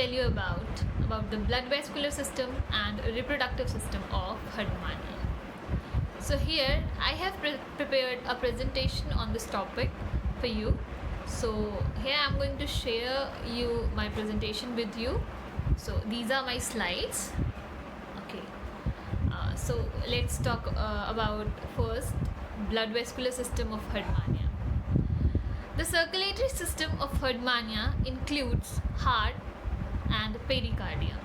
tell you about the blood vascular system and reproductive system of Herdmania. So here I have prepared a presentation on this topic for you. So here I'm going to share you my presentation with you. So these are my slides. Okay. So let's talk about first blood vascular system of Herdmania. The circulatory system of Herdmania includes heart and pericardium,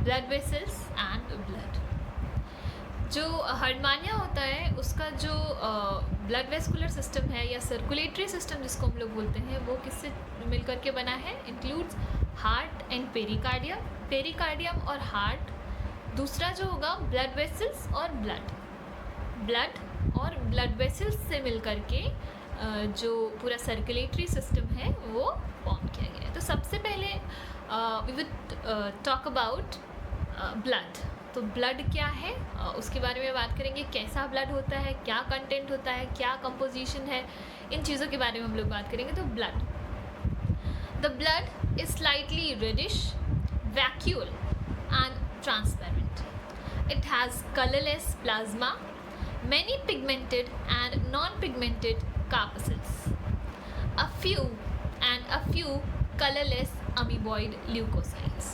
blood vessels and blood. जो Herdmania होता है उसका जो blood vascular system है या circulatory system जिसको हम लोग बोलते हैं वो किससे मिलकर के बना है? इंक्लूड्स हार्ट एंड पेरिकार्डियम और हार्ट. दूसरा जो होगा ब्लड वेसल्स और ब्लड और ब्लड वेसल्स से मिलकर के जो पूरा सर्कुलेटरी सिस्टम है वो फॉर्म किया गया है. तो सबसे पहले we will talk about blood. तो ब्लड क्या है उसके बारे में बात करेंगे. कैसा ब्लड होता है, क्या कंटेंट होता है, क्या कंपोजिशन है, इन चीज़ों के बारे में हम लोग बात करेंगे. तो blood, the blood is slightly reddish, vacuole and transparent. It has colourless plasma, many pigmented and non-pigmented corpuscles, a few colorless amoeboid leukocytes.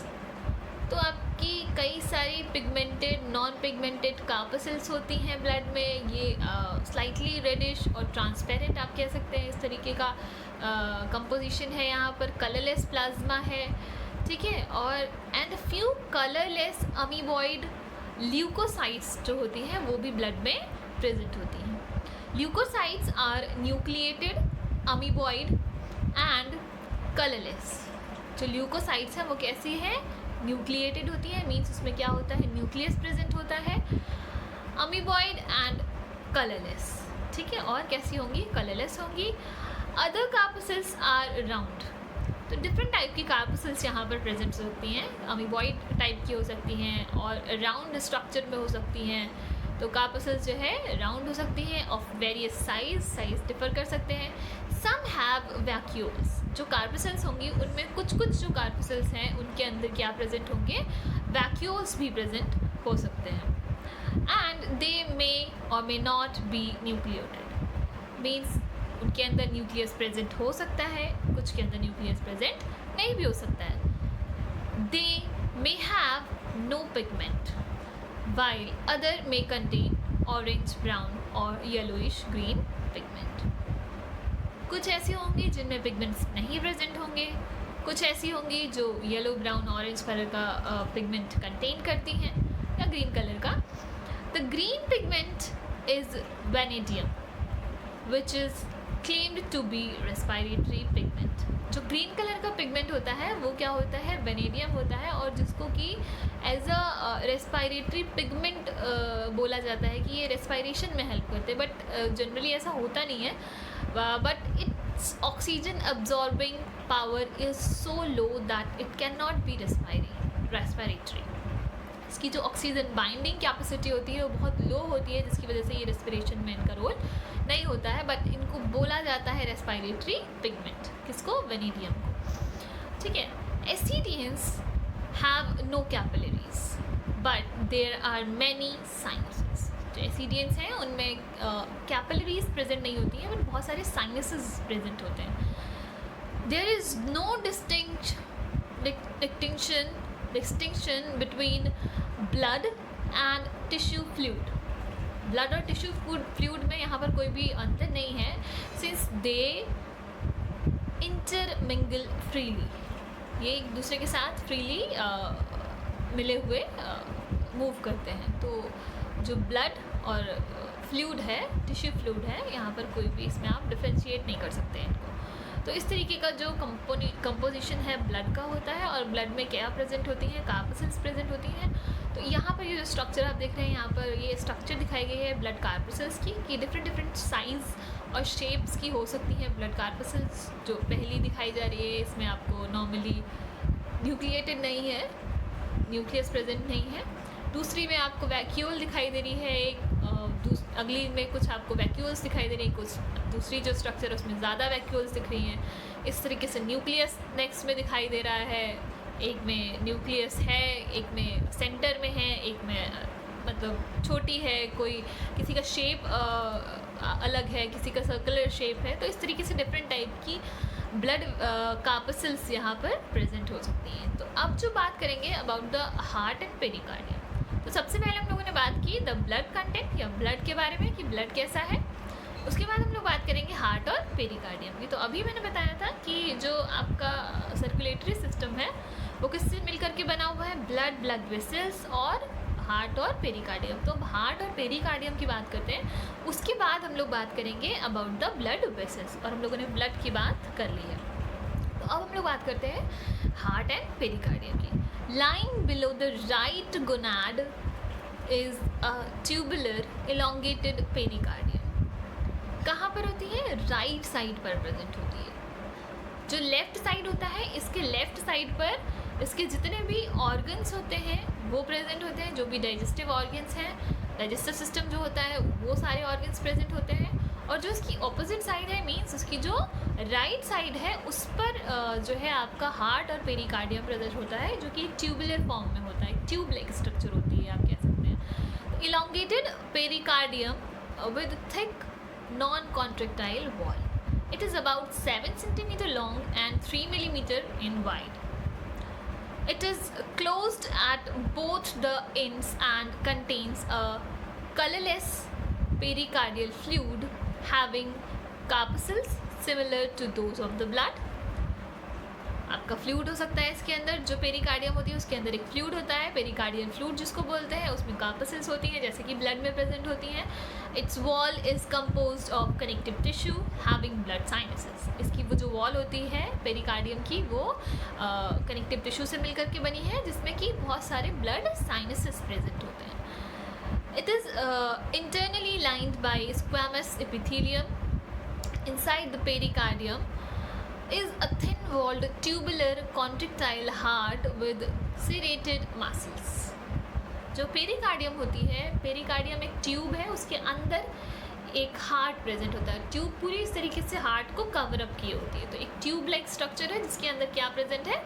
तो आपकी कई सारी पिगमेंटेड नॉन पिगमेंटेड कार्पसेल्स होती हैं ब्लड में. ये स्लाइटली रेडिश और ट्रांसपेरेंट आप कह सकते हैं, इस तरीके का कंपोजिशन है. यहाँ पर कलरलेस प्लाज्मा है, ठीक है, और and few colourless amoeboid leucocytes जो होती हैं वो भी ब्लड में प्रेजेंट होती हैं. Leucocytes are nucleated, amoeboid and colourless. जो ल्यूकोसाइट्स हैं वो कैसी हैं? न्यूक्लिएटेड होती है, मीन्स उसमें क्या होता है? न्यूक्लियस प्रेजेंट होता है. अमीबॉइड एंड कलरलेस, ठीक है, और कैसी होंगी? कलरलेस होंगी. Other corpuscles are round. तो डिफरेंट टाइप की कार्पसेल्स यहाँ पर प्रेजेंट होती हैं. अमीबॉइड टाइप की हो सकती हैं और राउंड स्ट्रक्चर में हो सकती हैं. तो कार्पसेल्स जो है राउंड हो सकती हैं, ऑफ वेरियस साइज डिफर कर सकते हैं. Some have vacuoles. जो कार्पसेल्स होंगी उनमें कुछ जो कार्पसेल्स हैं उनके अंदर क्या प्रेजेंट होंगे? वैक्यूल्स भी प्रेजेंट हो सकते हैं. एंड दे मे और may not be nucleated, means उनके अंदर न्यूक्लियस प्रेजेंट हो सकता है, कुछ के अंदर न्यूक्लियस प्रेजेंट नहीं भी हो सकता है. They may have no pigment while other may contain orange, brown और yellowish green pigment. कुछ ऐसी होंगी जिनमें पिगमेंट्स नहीं प्रेजेंट होंगे, कुछ ऐसी होंगी जो येलो, ब्राउन, ऑरेंज कलर का पिगमेंट कंटेन करती हैं या ग्रीन कलर का. The green pigment is vanadium which is claimed to be respiratory pigment. जो ग्रीन कलर का पिगमेंट होता है वो क्या होता है? वेनेडियम होता है, और जिसको कि एज अ रेस्पायरेटरी पिगमेंट बोला जाता है कि ये रेस्पायरेशन में हेल्प करते हैं. बट जनरली ऐसा होता नहीं है. But it's oxygen absorbing power is so low that it can not be respiratory. इसकी जो ऑक्सीजन बाइंडिंग कैपेसिटी होती है वो बहुत लो होती है, जिसकी वजह से ये रेस्पिरेशन में इनका रोल नहीं होता है. बट इनको बोला जाता है रेस्पायरेटरी पिगमेंट. किसको? वेनेडियम को, ठीक है. Ascidians have no capillaries but there are many sinuses. जो एसिडियंस हैं उनमें कैपिलरीज प्रेजेंट नहीं होती हैं, बट बहुत सारे साइनसेस प्रेजेंट होते हैं. There is no distinction between blood and tissue fluid. Blood और टिश्यू फ्लूइड में यहाँ पर कोई भी अंतर नहीं है, सिंस दे इंटरमिंगल फ्रीली. ये एक दूसरे के साथ फ्रीली मिले हुए मूव करते हैं. तो जो ब्लड और फ्लूइड है, टिश्यू फ्लूइड है, यहाँ पर कोई भी इसमें आप डिफ्रेंशिएट नहीं कर सकते हैं इनको. तो इस तरीके का जो कंपोजिशन है ब्लड का होता है. और ब्लड में क्या प्रेजेंट होती हैं? कार्पसेल्स प्रेजेंट होती हैं. तो यहाँ पर ये जो स्ट्रक्चर आप देख रहे हैं, यहाँ पर ये स्ट्रक्चर दिखाई गई है ब्लड कार्पसेल्स की, कि डिफरेंट साइज़ और शेप्स की हो सकती हैं ब्लड कार्पसेल्स. जो पहली दिखाई जा रही है इसमें आपको नॉर्मली न्यूक्लिएटेड नहीं है, न्यूक्लियस प्रेजेंट नहीं है. दूसरी में आपको वैक्यूल दिखाई दे रही है एक, अगली में कुछ आपको वैक्यूल्स दिखाई दे रही हैं, कुछ दूसरी जो स्ट्रक्चर है उसमें ज़्यादा वैक्यूल्स दिख रही हैं. इस तरीके से न्यूक्लियस नेक्स्ट में दिखाई दे रहा है, एक में न्यूक्लियस है, एक में सेंटर में है, एक में मतलब छोटी है, कोई किसी का शेप अलग है, किसी का सर्कुलर शेप है। तो इस तरीके से डिफरेंट टाइप की ब्लड कार्पसल्स यहाँ पर प्रेजेंट हो सकती हैं। तो अब जो बात करेंगे about the heart and pericardium, तो सबसे पहले हम लोगों ने बात की द ब्लड कंटेंट या ब्लड के बारे में कि ब्लड कैसा है। उसके बाद हम लोग बात करेंगे हार्ट और पेरिकार्डियम की। तो अभी मैंने बताया था कि जो आपका सर्कुलेटरी सिस्टम है वो किससे मिलकर के बना हुआ है, ब्लड वेसल्स और हार्ट और पेरिकार्डियम। तो अब हार्ट और पेरिकार्डियम की बात करते हैं। उसके बाद हम लोग बात करेंगे अबाउट द ब्लड वेसल्स, और हम लोगों ने ब्लड की बात कर ली है। तो अब हम लोग बात करते हैं हार्ट एंड पेरिकार्डियम की। Line below the right gonad is a tubular elongated pericardium. कहाँ पर होती है, राइट साइड पर प्रेजेंट होती है। जो लेफ्ट साइड होता है, इसके लेफ्ट साइड पर इसके जितने भी ऑर्गन्स होते हैं वो प्रेजेंट होते हैं, जो भी डाइजेस्टिव ऑर्गन्स हैं, डाइजेस्टिव सिस्टम जो होता है वो सारे ऑर्गन्स प्रेजेंट होते हैं। और जो इसकी ऑपोजिट साइड है, मीन्स उसकी जो राइट साइड है, उस पर जो है आपका हार्ट और पेरिकार्डियम प्रेजेंट होता है, जो कि ट्यूबुलर फॉर्म में होता है, ट्यूब लाइक स्ट्रक्चर होती है, आप कह सकते हैं। Elongated pericardium with thick non-contractile wall. It is about 7 centimeter long and 3 millimeter in wide. It is closed at both the ends and contains a colorless pericardial fluid having corpuscles similar to those of the blood. आपका fluid हो सकता है इसके अंदर, जो pericardium होती है उसके अंदर एक फ्लूइड होता है, पेरिकार्डियल फ्लूइड जिसको बोलते हैं, उसमें कार्पसल्स होती हैं जैसे कि ब्लड में प्रेजेंट होती हैं। It's wall is composed of connective tissue having blood sinuses. इसकी वो जो वॉल होती है पेरिकार्डियम की, वो कनेक्टिव टिश्यू से मिलकर के बनी है, जिसमें कि बहुत सारे ब्लड साइनसेस प्रेजेंट होते हैं। It is internally lined by squamous epithelium. Inside the pericardium is a thin-walled tubular contractile heart with serrated muscles. जो पेरिकार्डियम होती है, पेरिकार्डियम एक ट्यूब है, उसके अंदर एक हार्ट प्रेजेंट होता है। ट्यूब पूरी इस तरीके से हार्ट को कवर अप की होती है, तो एक ट्यूब लाइक स्ट्रक्चर है जिसके अंदर क्या प्रेजेंट है,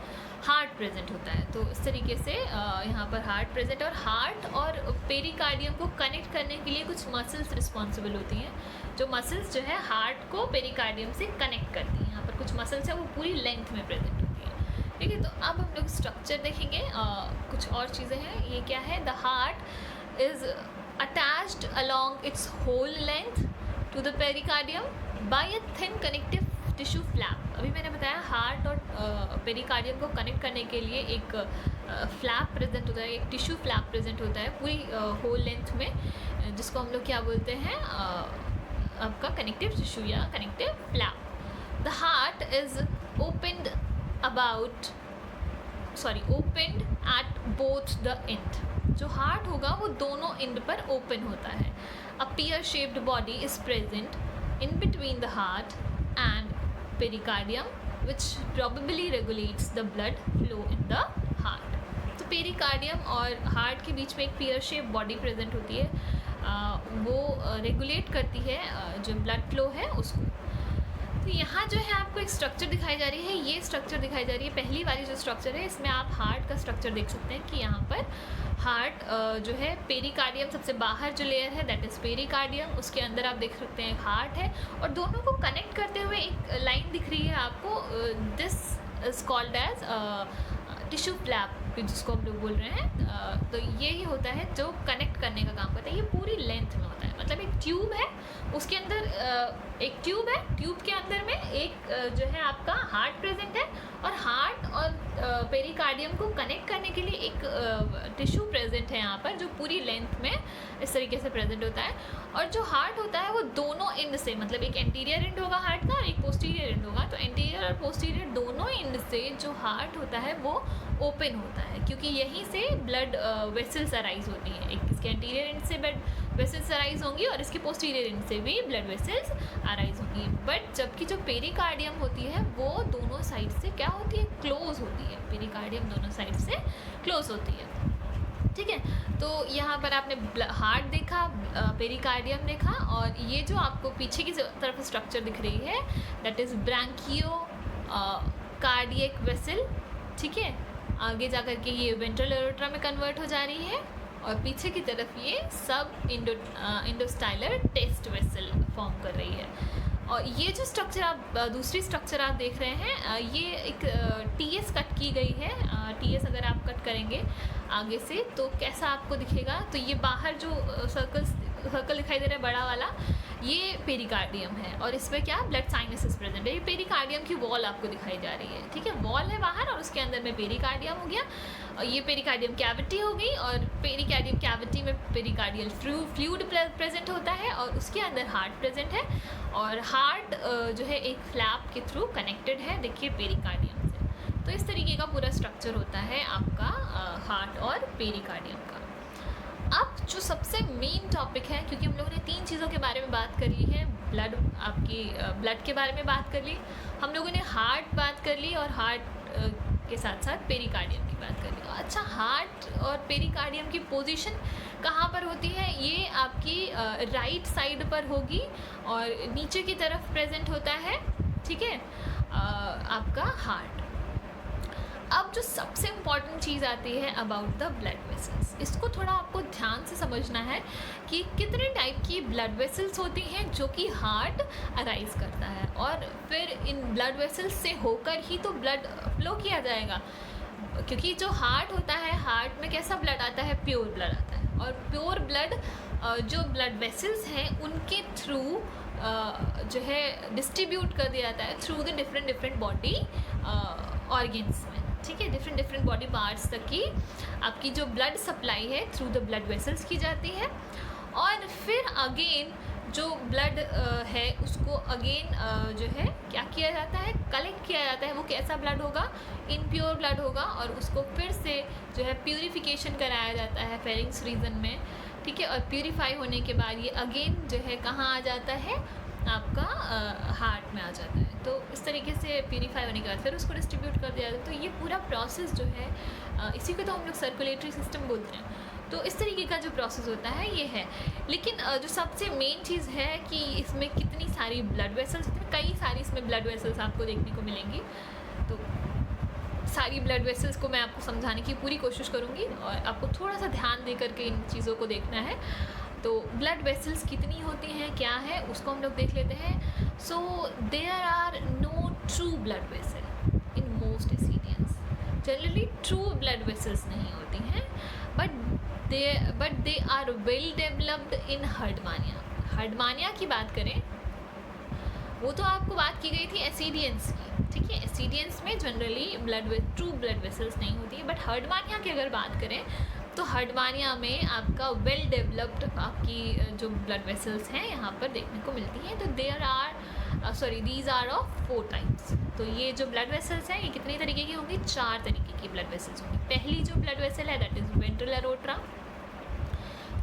हार्ट प्रेजेंट होता है। तो इस तरीके से यहाँ पर हार्ट प्रेजेंट, और हार्ट और पेरिकार्डियम को कनेक्ट करने के लिए कुछ मसल्स रिस्पॉन्सिबल होती हैं, जो मसल्स जो है हार्ट को पेरिकार्डियम से कनेक्ट करती हैं। यहाँ पर कुछ मसल्स है वो पूरी लेंथ में प्रेजेंट होती है, ठीक है। तो अब हम लोग स्ट्रक्चर देखेंगे, कुछ और चीज़ें हैं। ये क्या है, the heart is attached along its whole length to the pericardium by a thin connective tissue flap. अभी मैंने बताया हार्ट और पेरिकार्डियम को कनेक्ट करने के लिए एक फ्लैप प्रेजेंट होता है, एक टिश्यू फ्लैप प्रेजेंट होता है पूरी होल लेंथ में, जिसको हम लोग क्या बोलते हैं, आपका कनेक्टिव टिश्यू या connective flap. The heart is opened at both the end. जो हार्ट होगा वो दोनों एंड पर ओपन होता है। A pear shaped body is present in between the heart and pericardium which probably regulates the blood flow in the heart. तो pericardium और heart के बीच में एक पियर शेप बॉडी प्रेजेंट होती है, वो रेगुलेट करती है जो ब्लड फ्लो है उसको। तो यहाँ जो है आपको एक स्ट्रक्चर दिखाई जा रही है, ये स्ट्रक्चर दिखाई जा रही है, पहली वाली जो स्ट्रक्चर है, इसमें आप हार्ट का स्ट्रक्चर देख सकते हैं कि यहाँ पर हार्ट जो है, पेरिकार्डियम सबसे बाहर जो लेयर है दैट इज़ पेरिकार्डियम, उसके अंदर आप देख सकते हैं एक हार्ट है, और दोनों को कनेक्ट करते हुए एक लाइन दिख रही है आपको, this is called as tissue flap, जिसको हम लोग बोल रहे हैं। तो ये ही होता है जो कनेक्ट करने का काम करता है, ये पूरी लेंथ में होता है। मतलब एक ट्यूब है, उसके अंदर एक ट्यूब है, ट्यूब के अंदर में एक जो है आपका हार्ट प्रेजेंट है, और हार्ट और पेरिकार्डियम को कनेक्ट करने के लिए एक टिश्यू प्रेजेंट है यहाँ पर, जो पूरी लेंथ में इस तरीके से प्रेजेंट होता है। और जो हार्ट होता है वो दोनों एंड से, मतलब एक एंटीरियर एंड होगा हार्ट का और एक पोस्टीरियर एंड होगा, तो एंटीरियर और पोस्टीरियर दोनों एंड से जो हार्ट होता है वो ओपन होता है, क्योंकि यहीं से ब्लड वेसल्स अराइज होती हैं। एक इसके एंटीरियर एंड से ब्लड वेसल्स अराइज होंगी और इसके पोस्टीरियर एंड से भी ब्लड वेसल्स अराइज होंगी। बट जबकि जो पेरिकार्डियम होती है वो दोनों साइड से क्या होती है, क्लोज होती है। पेरिकार्डियम दोनों साइड से क्लोज होती है, ठीक है। तो यहाँ पर आपने हार्ट देखा, पेरिकार्डियम देखा, और ये जो आपको पीछे की तरफ स्ट्रक्चर दिख रही है that is branchio cardiac vessel, ठीक है। आगे जा कर के ये वेंट्रल एरोट्रा में कन्वर्ट हो जा रही है और पीछे की तरफ ये सब इंडोस्टाइलर टेस्ट वेसल फॉर्म कर रही है। और ये जो स्ट्रक्चर आप दूसरी स्ट्रक्चर आप देख रहे हैं, ये एक टीएस कट की गई है। टीएस अगर आप कट करेंगे आगे से तो कैसा आपको दिखेगा, तो ये बाहर जो सर्कल दिखाई दे रहा है बड़ा वाला, ये पेरिकार्डियम है और इसमें क्या ब्लड साइनसेस प्रेजेंट है। ये पेरिकार्डियम की वॉल आपको दिखाई जा रही है, ठीक है, वॉल है बाहर और उसके अंदर में पेरिकार्डियम हो गया और ये पेरिकार्डियम कैविटी हो गई और पेरिकार्डियम कैविटी में पेरिकार्डियल फ्लूइड प्रेजेंट होता है और उसके अंदर हार्ट प्रेजेंट है और हार्ट जो है एक फ्लैप के थ्रू कनेक्टेड है, देखिए पेरिकार्डियम से। तो इस तरीके का पूरा स्ट्रक्चर होता है आपका हार्ट और पेरिकार्डियम का। अब जो सबसे मेन टॉपिक है, क्योंकि हम लोगों ने 3 चीज़ों के बारे में बात कर ली है, ब्लड के बारे में बात कर ली, हम लोगों ने हार्ट बात कर ली और हार्ट के साथ साथ पेरिकार्डियम की बात कर ली। अच्छा, हार्ट और पेरिकार्डियम की पोजीशन कहाँ पर होती है, ये आपकी राइट साइड पर होगी और नीचे की तरफ प्रेजेंट होता है, ठीक है, आपका हार्ट। अब जो सबसे इम्पॉर्टेंट चीज़ आती है अबाउट द ब्लड वेसल्स, इसको थोड़ा आपको ध्यान से समझना है कि कितने टाइप की ब्लड वेसल्स होती हैं जो कि हार्ट अराइज करता है और फिर इन ब्लड वेसल्स से होकर ही तो ब्लड फ्लो किया जाएगा। क्योंकि जो हार्ट होता है, हार्ट में कैसा ब्लड आता है, प्योर ब्लड आता है और प्योर ब्लड जो ब्लड वेसल्स हैं उनके थ्रू जो है डिस्ट्रीब्यूट कर दिया जाता है through the different body organs में, ठीक है, डिफरेंट बॉडी पार्ट्स तक की आपकी जो ब्लड सप्लाई है थ्रू द ब्लड वेसल्स की जाती है। और फिर अगेन जो ब्लड है उसको अगेन जो है क्या किया जाता है, कलेक्ट किया जाता है। वो कैसा ब्लड होगा, इनप्योर ब्लड होगा और उसको फिर से जो है प्यूरिफिकेशन कराया जाता है फेरिंग्स रीजन में, ठीक है, और प्यूरिफाई होने के बाद ये अगेन जो है कहाँ आ जाता है, आपका हार्ट में आ जाता है। तो इस तरीके से प्यूरीफाई होने के बाद फिर उसको डिस्ट्रीब्यूट कर दिया जाता है। तो ये पूरा प्रोसेस जो है इसी को तो हम लोग सर्कुलेटरी सिस्टम बोलते हैं। तो इस तरीके का जो प्रोसेस होता है ये है। लेकिन जो सबसे मेन चीज़ है कि इसमें कितनी सारी ब्लड वेसल्स, कई सारी इसमें ब्लड वेसल्स आपको देखने को मिलेंगी। तो सारी ब्लड वेसल्स को मैं आपको समझाने की पूरी कोशिश करूँगी और आपको थोड़ा सा ध्यान दे करके इन चीज़ों को देखना है। तो ब्लड वेसल्स कितनी होती हैं, क्या है, उसको हम लोग देख लेते हैं। So there are no true blood vessel in most ascidians. Generally true blood vessels नहीं होती हैं, but they are well developed in Herdmania. Herdmania की बात करें, वो तो आपको बात की गई थी एसिडियंस की, ठीक है। एसिडियंस में जनरली ट्रू ब्लड वेसल्स नहीं होती है, बट हर्डमानिया की अगर बात करें तो हर्डमानिया में आपका वेल डेवलप्ड आपकी जो ब्लड वेसल्स हैं यहाँ पर देखने को मिलती हैं। तो दीज आर ऑफ 4 टाइप्स। तो ये जो ब्लड वेसल्स हैं ये कितनी तरीके की होंगी, 4 तरीके की ब्लड वेसल्स होंगी। पहली जो ब्लड वेसल है दैट इज वेंट्रल एरोट्रा,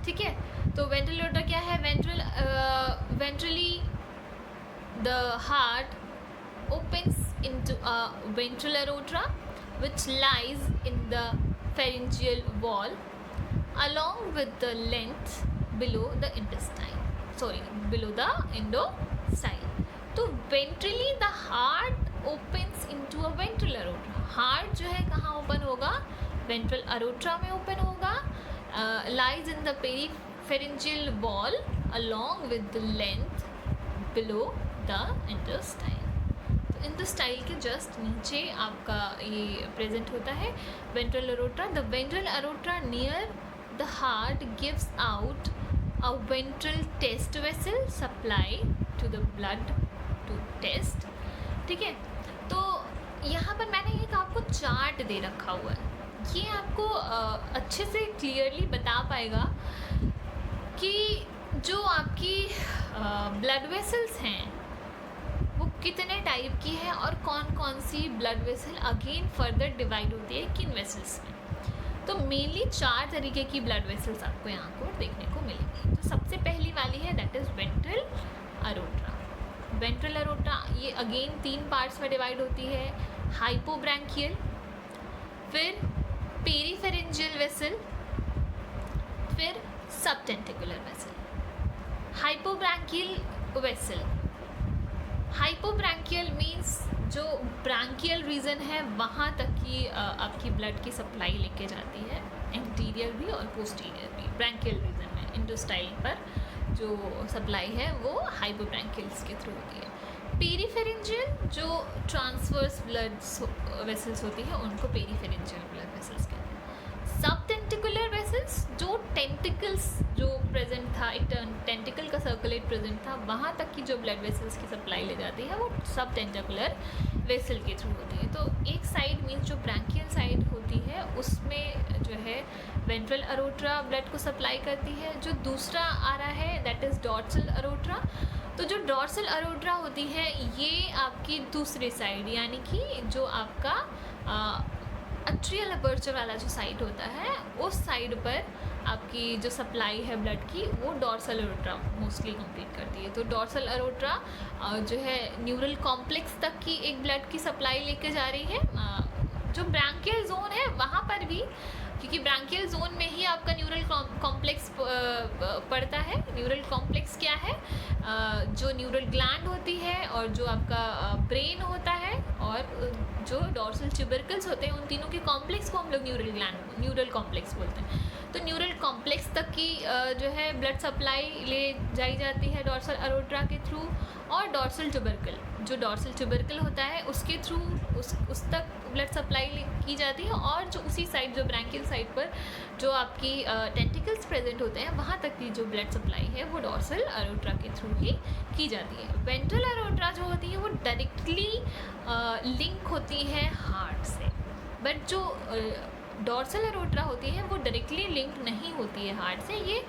ठीक है। तो वेंट्रल एरोट्रा क्या है, ventrally the heart opens into a ventral aorta which lies in the pharyngeal wall along with the length below the endostyle. तो ventrally the heart opens into a ventral aorta. Heart जो है कहाँ open होगा, ventral aorta में open होगा, lies in the peripharyngeal wall along with the length below the endostyle. Endostyle के just नीचे आपका ये प्रेजेंट होता है ventral aorta. The ventral aorta near the heart gives out a ventral test vessel supply to the blood to test, ठीक है। तो यहाँ पर मैंने एक आपको चार्ट दे रखा हुआ है, ये आपको अच्छे से क्लियरली बता पाएगा कि जो आपकी ब्लड वेसल्स हैं वो कितने टाइप की है और कौन कौन सी blood vessel again further divide होती है किन वेसल्स में। तो मेनली 4 तरीके की ब्लड वेसल्स आपको यहाँ को देखने को मिलेंगी। तो सबसे पहली वाली है दैट इज़ वेंट्रल एरोट्रा। वेंट्रल एरोट्रा ये अगेन 3 पार्ट्स में डिवाइड होती है, हाइपोब्रैंकियल, फिर पेरीफेरेंजियल वेसल, फिर सबटेंटिकुलर वेसल। हाइपोब्रैंकियल वेसल, hypobranchial means जो ब्रांकियल रीजन है वहाँ तक की आपकी ब्लड की सप्लाई लेके जाती है, एंटीरियर भी और पोस्टीरियर भी। ब्रांकियल रीजन में इंटेस्टाइन पर जो सप्लाई है वो हाइपोब्रांकियल्स के थ्रू होती है। पेरीफेरेंजियल जो ट्रांसवर्स ब्लड वेसल्स होती है उनको पेरीफेरेंजियल ब्लड वेसल्स कहते हैं। सब टेंटिकुलर वेसल्स जो टेंटिकल्स जो प्रेजेंट था, एक टेंटिकल का सर्कुलेट प्रेजेंट था, वहाँ तक की जो ब्लड वेसल्स की सप्लाई ले जाती है वो सब टेंटिकुलर वेसल के थ्रू होती है। तो एक साइड मीन्स जो ब्रांकियल साइड होती है उसमें जो है वेंट्रल अरोट्रा ब्लड को सप्लाई करती है। जो दूसरा आ रहा है दैट इज़ डॉर्सल अरोट्रा। तो जो डॉर्सल अरोट्रा होती है ये आपकी दूसरी साइड, यानी कि जो आपका अट्रियल अपर्चर वाला जो साइड होता है उस साइड पर आपकी जो सप्लाई है ब्लड की वो डॉर्सल अरोट्रा मोस्टली कंप्लीट करती है। तो डॉर्सल अरोट्रा जो है न्यूरल कॉम्प्लेक्स तक की एक ब्लड की सप्लाई लेके जा रही है। जो ब्रांकियल जोन है वहाँ पर भी, क्योंकि ब्रांकियल जोन में ही आपका न्यूरल कॉम्प्लेक्स पड़ता है। न्यूरल कॉम्प्लेक्स क्या है? जो न्यूरल ग्लैंड होती है और जो आपका ब्रेन होता है और जो डॉर्सल ट्यूबरकल्स होते हैं, उन तीनों के कॉम्प्लेक्स को हम लोग न्यूरल कॉम्प्लेक्स बोलते हैं। तो न्यूरल कॉम्प्लेक्स तक की जो है ब्लड सप्लाई ले जाई जाती है डॉर्सल अरोट्रा के थ्रू। और डॉर्सल ट्यूबरकल, जो डॉर्सल ट्यूबरकल होता है उसके थ्रू उस तक ब्लड सप्लाई की जाती है। और जो उसी साइड, जो ब्रांकियल साइड पर जो आपकी टेंटिकल्स प्रेजेंट होते हैं वहाँ तक की जो ब्लड सप्लाई है वो डॉर्सल अरोट्रा के थ्रू ही की जाती है। वेंट्रल अरोट्रा जो होती है वो डायरेक्टली लिंक होती है हार्ट से, बट जो डॉर्सल अरोट्रा होती है वो डायरेक्टली लिंक नहीं होती है हार्ट से। ये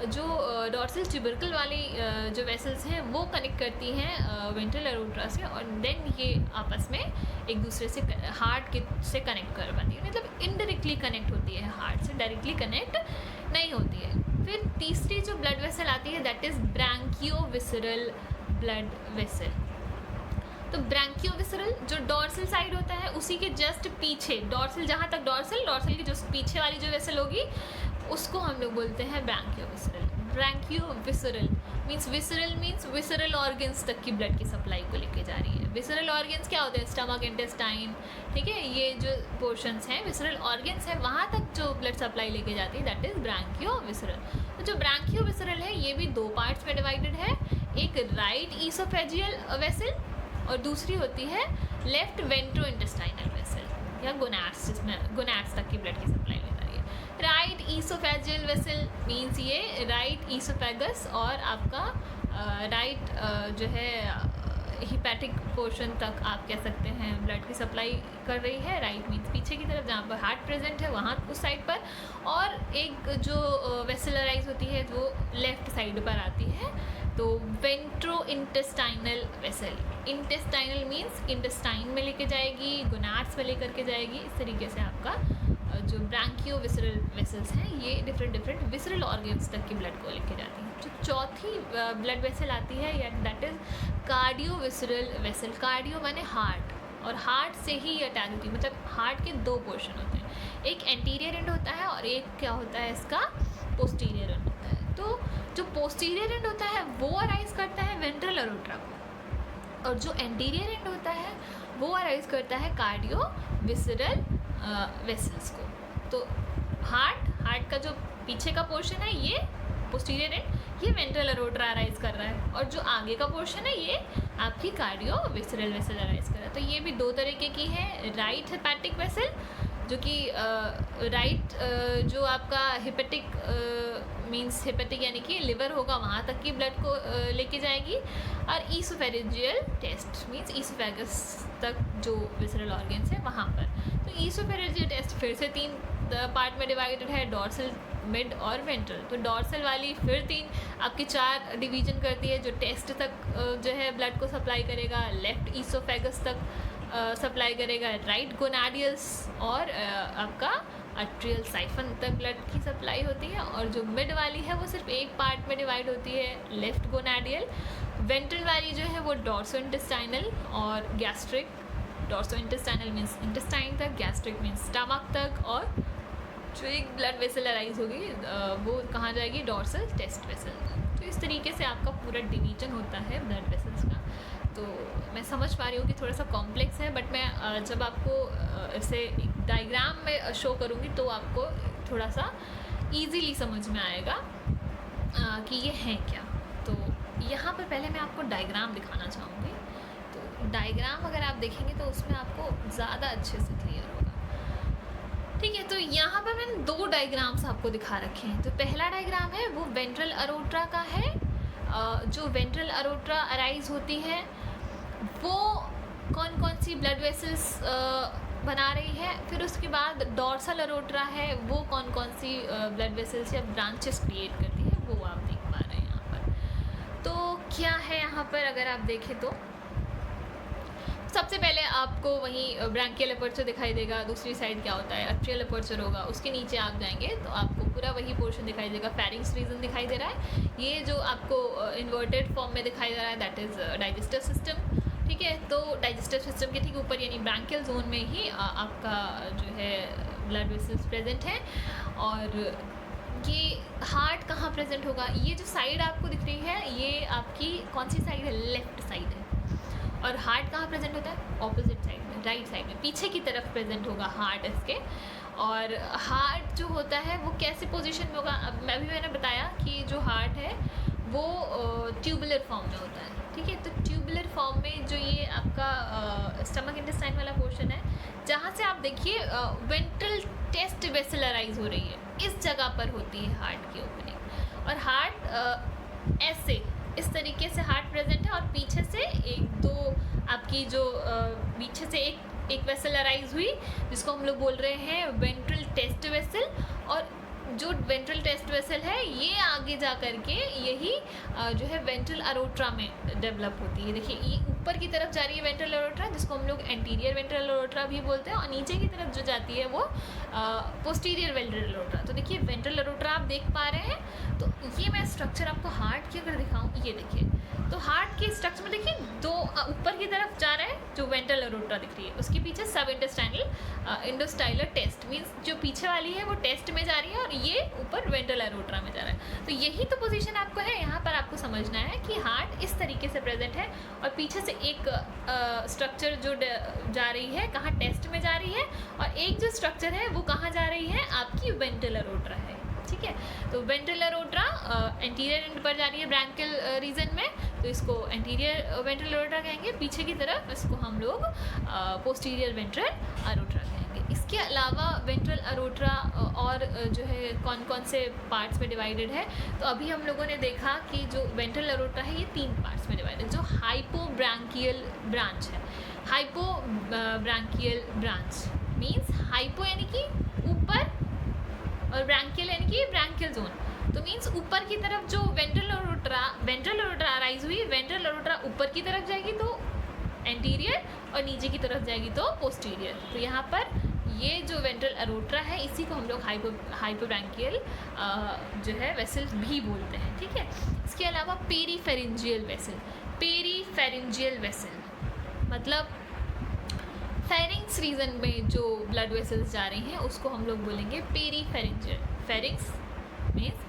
जो डॉर्सल ट्यूबरकल वाली जो वेसल्स हैं वो कनेक्ट करती हैं वेंट्रल अरोट्रा से, और देन ये आपस में एक दूसरे से हार्ट के से कनेक्ट कर पाती है। मतलब इनडायरेक्टली कनेक्ट होती है हार्ट से, डायरेक्टली कनेक्ट नहीं होती है। फिर तीसरी जो ब्लड वेसल आती है दैट इज़ ब्रांकियोविसरल ब्लड वेसल। तो ब्रांकियोविसरल जो डॉर्सल साइड होता है उसी के जस्ट पीछे, डॉर्सल जहाँ तक डॉर्सल के जो पीछे वाली जो वेसल होगी उसको हम लोग बोलते हैं ब्रांकियोविसरल। ब्रांकियोविसरल मीन्स विसरल ऑर्गन्स तक की ब्लड की सप्लाई को लेके जा रही है। विसरल ऑर्गन्स क्या होते हैं? स्टमक, इंटेस्टाइन, ठीक है, ये जो पोर्शंस हैं विसरल ऑर्गन्स हैं, वहाँ तक जो ब्लड सप्लाई लेके जाती है दैट इज़ ब्रांकियोविसरल। तो जो ब्रांकियोविसरल है ये भी दो पार्ट्स में डिवाइडेड है, एक राइट ईसोफेजियल वेसल और दूसरी होती है लेफ्ट वेंट्रो इंटेस्टाइनल वेसल या गोनाड्स, जिसमें गोनाड्स तक की ब्लड की सप्लाई ले जा रही है। राइट ईसोफेजियल वेसल मीन्स ये राइट ईसोफेगस और आपका राइट जो है हिपैटिक पोर्शन तक आप कह सकते हैं ब्लड की सप्लाई कर रही है। राइट मीन्स पीछे की तरफ जहाँ पर हार्ट प्रेजेंट है वहाँ उस साइड पर, और एक जो वेसलराइज होती है वो लेफ्ट साइड पर आती है। तो ventro intestinal vessel, intestinal means intestine में लेके जाएगी, गोनाड्स में लेकर के जाएगी। इस तरीके से आपका जो ब्रांकियोविसरल वेसल्स हैं ये डिफरेंट विसरल ऑर्गन्स तक की ब्लड को लेके जाती हैं। जो चौथी ब्लड वेसल आती है या दैट इज़ कार्डियोविसरल वेसल। कार्डियो माने हार्ट, और हार्ट से ही अटैच होती है। मतलब हार्ट के दो पोर्शन होते हैं, एक एंटीरियर एंड होता है और एक क्या होता है इसका पोस्टीरियर एंड होता है। तो जो पोस्टीरियर एंड होता है वो अराइज करता है वेंट्रल अरोट्रा को, और जो एंटीरियर एंड होता है वो अराइज करता है कार्डियोविसरल वेसल्स को। तो हार्ट का जो पीछे का पोर्शन है ये पोस्टीरियर एंड, ये वेंट्रल अरोट्रा अराइज कर रहा है, और जो आगे का पोर्शन है ये आपकी कार्डियोविसरल वेसल अराइज कर रहा है। तो ये भी दो तरीके की है, राइट हेपेटिक वेसल जो कि राइट जो आपका हिपेटिक मीन्स हिपेटिक यानी कि लिवर होगा वहाँ तक की ब्लड को लेके जाएगी, और ईसोफेरेंजियल टेस्ट मीन्स ईसोफेगस तक जो विसरल ऑर्गन्स है वहाँ पर। तो ईसोफेरेंजियल टेस्ट फिर से तीन पार्ट में डिवाइडेड है, डॉर्सल, मिड और वेंट्रल। तो डॉर्सल वाली फिर तीन आपकी चार डिवीजन करती है, जो टेस्ट तक जो है ब्लड को सप्लाई करेगा, लेफ्ट ईसोफेगस तक सप्लाई करेगा, राइट गोनाडियल्स और आपका अट्रियल साइफन तक ब्लड की सप्लाई होती है, और जो मिड वाली है वो सिर्फ एक पार्ट में डिवाइड होती है, लेफ्ट गोनाडियल। वेंट्रल वाली जो है वो डॉर्सो इंटेस्टाइनल और gastric, dorso intestinal means intestine तक, गैस्ट्रिक मीन्स स्टमक तक, और जो एक ब्लड वेसल अराइज होगी वो कहाँ जाएगी? Dorsal test vessel. तो इस तरीके से आपका पूरा डिवीजन होता है ब्लड वेसल्स का। तो मैं समझ पा रही हूँ कि थोड़ा सा कॉम्प्लेक्स है, बट मैं जब आपको इसे डायग्राम में शो करूँगी तो आपको थोड़ा सा ईजीली समझ में आएगा कि ये है क्या। तो यहाँ पर पहले मैं आपको डायग्राम दिखाना चाहूँगी। तो डायग्राम अगर आप देखेंगे तो उसमें आपको ज़्यादा अच्छे से क्लियर होगा। ठीक है, तो यहाँ पर मैंने 2 डायग्राम्स आपको दिखा रखे हैं। तो पहला डायग्राम है वो वेंट्रल अरोट्रा का है। जो वेंट्रल अरोट्रा अराइज होती है वो कौन कौन सी ब्लड वेसल्स बना रही है। फिर उसके बाद डॉर्सल अरोट्रा है, वो कौन कौन सी ब्लड वेसल्स या ब्रांचेस क्रिएट करती है, वो आप देख पा रहे हैं यहाँ पर। तो क्या है यहाँ पर अगर आप देखें तो सबसे पहले आपको वहीं ब्रैंकियल अपर्चर दिखाई देगा। दूसरी साइड क्या होता है, अट्रियल अपर्चर होगा। उसके नीचे आप जाएंगे तो आपको पूरा वही पोर्शन दिखाई देगा। फेरिंग्स रीजन दिखाई दे रहा है। ये जो आपको इन्वर्टेड फॉर्म में दिखाई दे रहा है दैट इज़ डाइजेस्टिव सिस्टम। ठीक है, तो डाइजेस्टिव सिस्टम के ठीक ऊपर यानी ब्रैंकियल जोन में ही आपका जो है ब्लड वेसल्स प्रेजेंट है। और ये हार्ट कहाँ प्रेजेंट होगा, ये जो साइड आपको दिख रही है ये आपकी कौन सी साइड है, लेफ्ट साइड है। और हार्ट कहाँ प्रेजेंट होता है, ऑपोजिट साइड में, राइट साइड में, पीछे की तरफ प्रेजेंट होगा हार्ट इसके। और हार्ट जो होता है वो कैसे पोजीशन में होगा, अब मैंने बताया कि जो हार्ट है वो ट्यूबुलर फॉर्म में होता है। ठीक है, तो ट्यूबुलर फॉर्म में जो ये आपका स्टमक इंटेस्टाइन वाला पोर्शन है, जहाँ से आप देखिए वेंट्रल टेस्ट वेसल अराइज हो रही है, इस जगह पर होती है हार्ट की ओपनिंग। और हार्ट ऐसे इस तरीके से हार्ट प्रेजेंट है। और पीछे से एक दो आपकी जो पीछे से एक वेसल अराइज हुई जिसको हम लोग बोल रहे हैं वेंट्रल टेस्ट वेसल। और जो वेंट्रल टेस्ट वेसल है ये आगे जा कर के यही जो है वेंट्रल अरोट्रा में डेवलप होती है। देखिए ये ऊपर की तरफ जा रही है वेंट्रल अरोट्रा, जिसको हम लोग एंटीरियर वेंट्रल अरोट्रा भी बोलते हैं। और नीचे की तरफ जो जाती है वो पोस्टीरियर वेंट्रल अरोट्रा। तो देखिए वेंट्रल अरोट्रा आप देख पा रहे हैं। तो ये मैं स्ट्रक्चर आपको हार्ट की अगर दिखाऊँ, ये देखिए, तो हार्ट के स्ट्रक्चर में देखिए 2 ऊपर की तरफ जा रहे हैं जो वेंट्रल अरोट्रा दिख रही है, उसके पीछे सब इंटेस्टाइनल इंडोस्टाइलर टेस्ट मीन्स जो पीछे वाली है वो टेस्ट में जा रही है और ये ऊपर वेंट्रल अरोट्रा में जा रहा है। तो यही तो पोजीशन आपको है। यहाँ पर आपको समझना है कि हार्ट इस तरीके से प्रेजेंट है और पीछे से एक स्ट्रक्चर जो जा रही है कहाँ, टेस्ट में जा रही है। और एक जो स्ट्रक्चर है वो कहाँ जा रही है, आपकी वेंट्रल अरोट्रा है। ठीक है, तो वेंट्रल अरोट्रा एंटीरियर एंड पर जा रही है ब्रैंकियल रीजन में, तो इसको एंटीरियर वेंट्रल अरोट्रा कहेंगे। पीछे की तरफ इसको हम लोग पोस्टीरियर वेंट्रल अरोट्रा कहेंगे। इसके अलावा वेंट्रल अरोट्रा और जो है कौन कौन से पार्ट्स में डिवाइडेड है, तो अभी हम लोगों ने देखा कि जो वेंट्रल अरोट्रा है ये 3 पार्ट्स में डिवाइडेड। जो हाइपोब्रैंकियल ब्रांच है, हाइपोब्रैंकियल ब्रांच मीन्स हाइपो यानी कि ऊपर और ब्रैंकियल यानी कि ब्रैंकियल जोन। तो मीन्स ऊपर की तरफ जो वेंट्रल अरोट्रा अराइज हुई, वेंट्रल अरोट्रा ऊपर की तरफ जाएगी तो एंटीरियर और नीचे की तरफ जाएगी तो पोस्टीरियर। तो यहाँ पर ये जो वेंट्रल अरोट्रा है इसी को हम लोग हाइपोब्रैंकियल जो है वेसल भी बोलते हैं। ठीक है, इसके अलावा पेरीफेरेंजियल वेसल, पेरीफेरेंजियल वेसल मतलब फेरिंग्स रीजन में जो ब्लड वेसल्स जा रही हैं उसको हम लोग बोलेंगे पेरीफेरेंजियल। फेरिंग्स मीन्स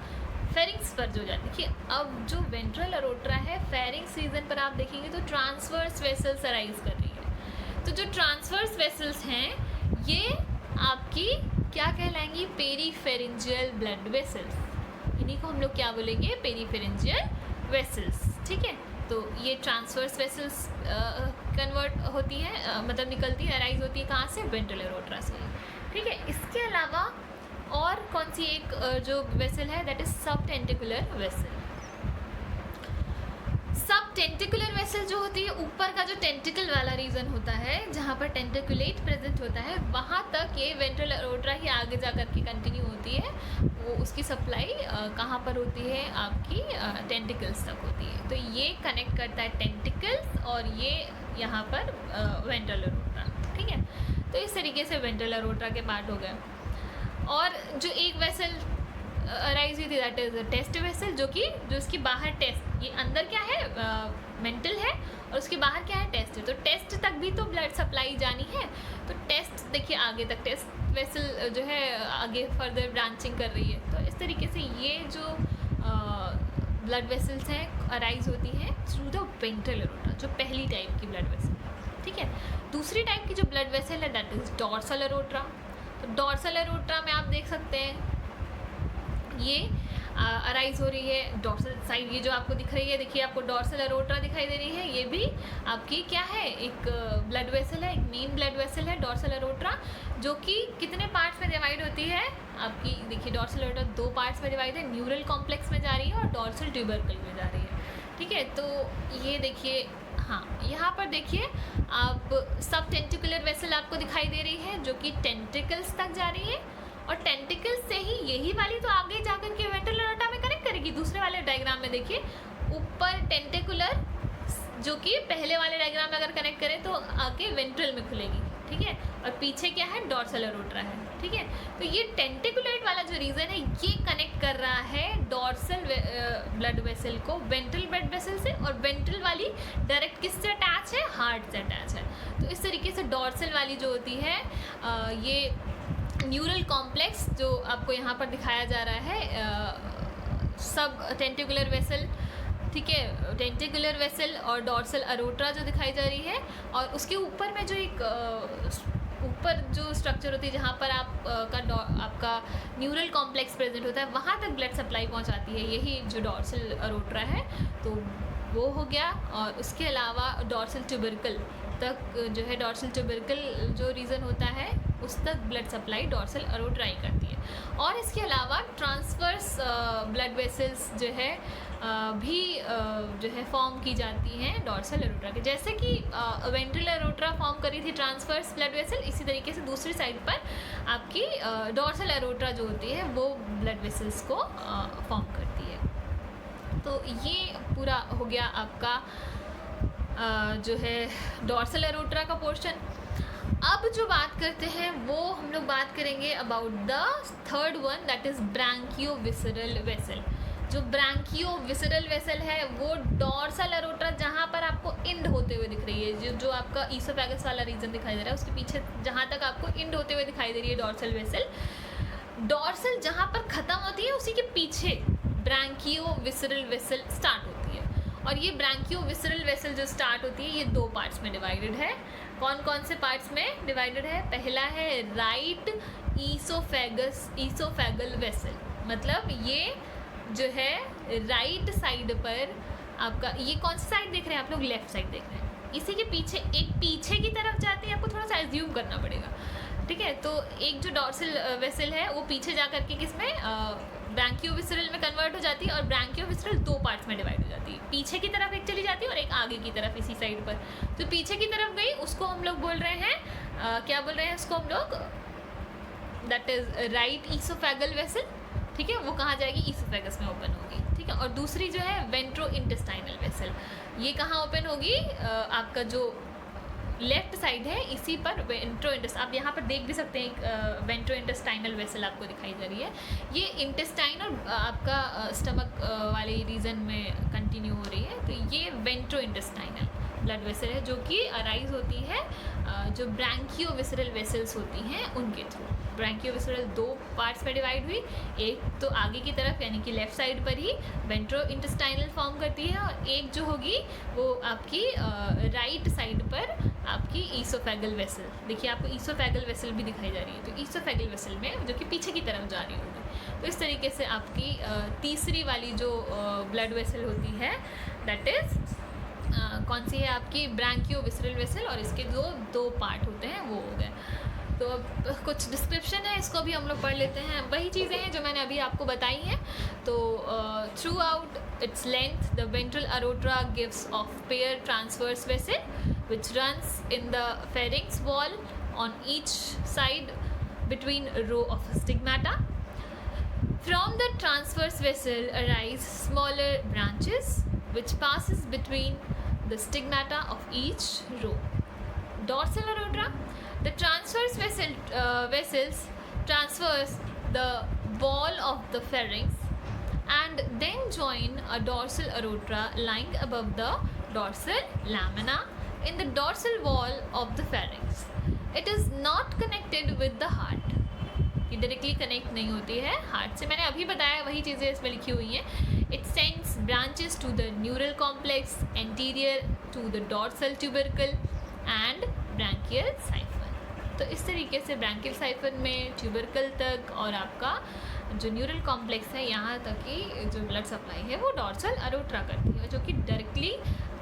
फेरिंग्स पर जो जाती है। देखिए अब जो वेंट्रल अरोट्रा है फेरिंग्स रीजन पर आप देखेंगे तो ट्रांसवर्स वेसल्स अराइज कर रही है। तो जो ट्रांसवर्स वेसल्स हैं ये आपकी क्या कहलाएंगी, पेरीफेरेंजियल ब्लड वेसल्स। इन्हीं को हम लोग क्या बोलेंगे, पेरीफेरेंजियल वेसल्स। ठीक है, तो ये ट्रांसवर्स वेसल्स कन्वर्ट होती है, मतलब निकलती है, अराइज होती है कहाँ से, वेंट्रल अरोट्रा से। ठीक है, इसके अलावा और कौन सी एक जो वेसल है दैट इज सब टेंटिकुलर वेसल। सब टेंटिकुलर वेसल जो होती है, ऊपर का जो टेंटिकल वाला रीजन होता है जहाँ पर टेंटिकुलेट प्रेजेंट होता है वहाँ तक ये वेंट्रल अरोट्रा ही आगे जा कर के कंटिन्यू होती है। वो उसकी सप्लाई कहाँ पर होती है, आपकी टेंटिकल्स तक होती है। तो ये कनेक्ट करता है टेंटिकल्स और ये यहाँ पर वेंट्रल अरोट्रा। ठीक है, तो इस तरीके से वेंट्रल अरोट्रा के पार्ट हो गए। और जो एक वेसल अराइज हुई थी दैट इज टेस्ट वेसल, जो इसकी बाहर टेस्ट, ये अंदर क्या है मेंटल है और उसके बाहर क्या है, टेस्ट है। तो टेस्ट तक भी तो ब्लड सप्लाई जानी है। तो टेस्ट देखिए आगे तक टेस्ट वेसल जो है आगे फर्दर ब्रांचिंग कर रही है। तो इस तरीके से ये जो ब्लड वेसल्स हैं अराइज होती हैं थ्रू द वेंट्रल एरोटा, जो पहली टाइप की ब्लड वेसल है, ठीक है। दूसरी टाइप की जो ब्लड वेसल है दैट इज डॉर्सल एरोट्रा। तो डॉर्सल एरोट्रा में आप देख सकते हैं ये अराइज हो रही है डॉर्सल साइड, ये जो आपको दिख रही है, देखिए आपको डॉर्सल एरोट्रा दिखाई दे रही है, ये भी आपकी क्या है, एक ब्लड वेसल है, एक मेन ब्लड वेसल है डॉर्सल एरोट्रा, जो कि कितने पार्ट्स में डिवाइड होती है आपकी, देखिए डॉर्सल एरोट्रा 2 पार्ट्स में डिवाइड है, न्यूरल कॉम्प्लेक्स में जा रही है और डॉर्सल ट्यूबरकल में जा रही है, ठीक है। तो ये देखिए, हाँ यहाँ पर देखिए आप सब टेंटिकुलर वेसल आपको दिखाई दे रही है जो कि टेंटिकल्स तक जा रही है, और टेंटिकल्स से ही यही वाली तो आगे जाकर के वेंट्रल एरोटा में कनेक्ट करेगी। दूसरे वाले डायग्राम में देखिए ऊपर टेंटिकुलर, जो कि पहले वाले डायग्राम में अगर कनेक्ट करें तो आगे वेंट्रल में खुलेगी, ठीक है, और पीछे क्या है, डॉर्सल एरोट्रा है, ठीक है। तो ये टेंटिकुलेट वाला जो रीजन है ये कनेक्ट कर रहा है डॉर्सल ब्लड वेसल को वेंट्रल ब्लड वेसल से, और वेंट्रल वाली डायरेक्ट किससे अटैच है, हार्ट से अटैच है। तो इस तरीके से डॉर्सल वाली जो होती है ये न्यूरल कॉम्प्लेक्स जो आपको यहाँ पर दिखाया जा रहा है, सब टेंटिकुलर वेसल, ठीक है, टेंटिकुलर वेसल और डॉर्सल एरोट्रा जो दिखाई जा रही है, और उसके ऊपर में जो एक ऊपर जो स्ट्रक्चर होती है जहाँ पर आपका न्यूरल कॉम्प्लेक्स प्रेजेंट होता है, वहाँ तक ब्लड सप्लाई पहुँचाती है यही जो डॉर्सल एरोट्रा है। तो वो हो गया, और उसके अलावा डॉर्सल ट्यूबरकल तक जो है, डॉर्सल ट्यूबरकल जो रीजन होता है उस तक ब्लड सप्लाई डॉर्सल एरोट्रा ही करती है। और इसके अलावा ट्रांसवर्स ब्लड वेसल्स जो है भी जो है फॉर्म की जाती हैं डॉर्सल एरोट्रा के, जैसे कि वेंट्रल एरोट्रा फॉर्म करी थी ट्रांसवर्स ब्लड वेसल, इसी तरीके से दूसरी साइड पर आपकी डॉर्सल एरोट्रा जो होती है वो ब्लड वेसल्स को फॉर्म करती है। तो ये पूरा हो गया आपका जो है डॉर्सल एरोट्रा का पोर्शन। अब जो बात करते हैं वो हम लोग बात करेंगे about the third one that is branchiovisceral vessel. जो ब्रैंकियोविसरल वेसल है वो डॉर्सल एरोट्रा जहाँ पर आपको इंड होते हुए दिख रही है, जो आपका ईसोफेगस वाला रीजन दिखाई दे रहा है उसके पीछे जहाँ तक आपको इंड होते हुए दिखाई दे रही है डॉर्सल वेसल, डॉर्सल जहाँ पर ख़त्म होती है उसी के पीछे ब्रैंकियोविसरल वेसल स्टार्ट होती है। और ये ब्रैंकियोविसरल वेसल जो स्टार्ट होती है ये 2 पार्ट्स में डिवाइडेड है। कौन कौन से पार्ट्स में डिवाइडेड है? पहला है राइट ईसोफेगल वेसल, मतलब ये जो है राइट साइड पर आपका, ये कौन सी साइड देख रहे हैं आप लोग? लेफ्ट साइड देख रहे हैं। इसी के पीछे एक पीछे की तरफ जाती है, आपको थोड़ा सा एज्यूम करना पड़ेगा, ठीक है। तो एक जो डॉर्सल वेसल है वो पीछे जा करके किसमें, ब्रैंकियोविसरल में कन्वर्ट हो जाती है, और ब्रैंकियोविसरल 2 पार्ट्स में डिवाइड हो जाती है। पीछे की तरफ एक चली जाती है और एक आगे की तरफ इसी साइड पर। तो पीछे की तरफ गई उसको हम लोग बोल रहे हैं क्या बोल रहे हैं उसको हम लोग, that is right oesophageal vessel, ठीक है। वो कहाँ जाएगी? ईसोफेगस में ओपन होगी, ठीक है। और दूसरी जो है वेंट्रो इंटेस्टाइनल वेसल, ये कहाँ ओपन होगी? आपका जो लेफ्ट साइड है इसी पर वेंट्रो आप यहाँ पर देख भी सकते हैं, वेंट्रो इंटेस्टाइनल वेसल आपको दिखाई दे रही है। ये इंटेस्टाइन और आपका स्टमक वाले रीजन में कंटिन्यू हो रही है। तो ये वेंट्रो इंटेस्टाइनल ब्लड वेसल है जो कि अराइज होती है जो ब्रैंकियोविसरल वेसल्स होती हैं उनके थ्रू। ब्रैंकियोविसरल 2 पार्ट्स में डिवाइड हुई, एक तो आगे की तरफ यानी कि लेफ्ट साइड पर ही वेंट्रो इंटेस्टाइनल फॉर्म करती है, और एक जो होगी वो आपकी राइट साइड पर आपकी ईसोफेगल वेसल, देखिए आपको ईसोफेगल वेसल भी दिखाई जा रही है। तो ईसोफेगल वेसल में जो कि पीछे की तरफ जा रही होगी। तो इस तरीके से आपकी तीसरी वाली जो ब्लड वेसल होती है दैट इज़ कौन सी है? आपकी ब्रैंकियोविसरल वेसल, और इसके जो 2 पार्ट होते हैं वो हो गए। तो अब कुछ डिस्क्रिप्शन है, इसको भी हम लोग पढ़ लेते हैं। वही चीज़ें हैं जो मैंने अभी आपको बताई हैं। तो throughout its length the ventral aorta gives off pair transverse vessel which runs in the pharynx wall on each side between row of stigmata. From the transverse vessel arise smaller branches which passes between the stigmata of each row. Dorsal aorta, the transverse vessels transverse the wall of the pharynx and then join a dorsal aorta lying above the dorsal lamina in the dorsal wall of the pharynx. It is not connected with the heart. ये directly connect नहीं होती है heart से। मैंने अभी बताया वही चीज़ें इसमें लिखी हुई हैं। It sends branches to the neural complex anterior to the dorsal tubercle and branchial siphon. तो इस तरीके से ब्रैंकियल साइफन में ट्यूबरकल तक और आपका जो न्यूरल कॉम्प्लेक्स है यहाँ तक की जो ब्लड सप्लाई है वो डॉर्सल अरोट्रा करती है, जो कि डायरेक्टली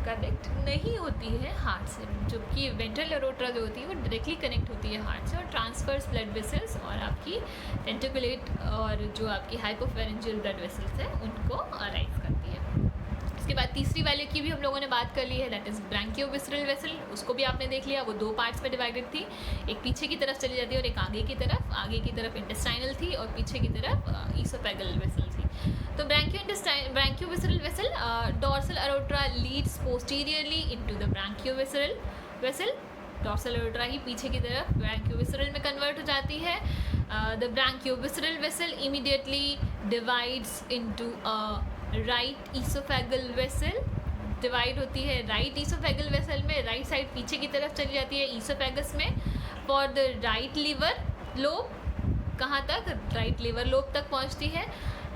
कनेक्ट नहीं होती है हार्ट से, जबकि वेंट्रल अरोट्रा जो होती है वो डायरेक्टली कनेक्ट होती है हार्ट से और ट्रांसफर्स ब्लड वेसल्स और आपकी टेंटिकुलेट और जो आपकी हाइपोफेरेंजियल ब्लड वेसल्स है उनको अराइज करती है। इसके बाद तीसरी वाले की भी हम लोगों ने बात कर ली है, दैट इज़ ब्रैंकियोविसरल वेसल। उसको भी आपने देख लिया, वो दो पार्ट्स में डिवाइडेड थी, एक पीछे की तरफ चली जाती है और एक आगे की तरफ इंटेस्टाइनल थी और पीछे की तरफ ईसोफेगल वेसल थी। तो branchiovisceral vessel dorsal aorta leads posteriorly into the branchiovisceral vessel. Dorsal aorta ही पीछे की तरफ ब्रैंकियोविसरल में कन्वर्ट हो जाती है। The branchiovisceral vessel immediately divides into right oesophageal vessel. Divide होती है राइट ईसोफेगल वेसल में, राइट साइड पीछे की तरफ चली जाती है ईसोफेगस में। For the right liver lobe, कहाँ तक? राइट लिवर लोब तक पहुँचती है।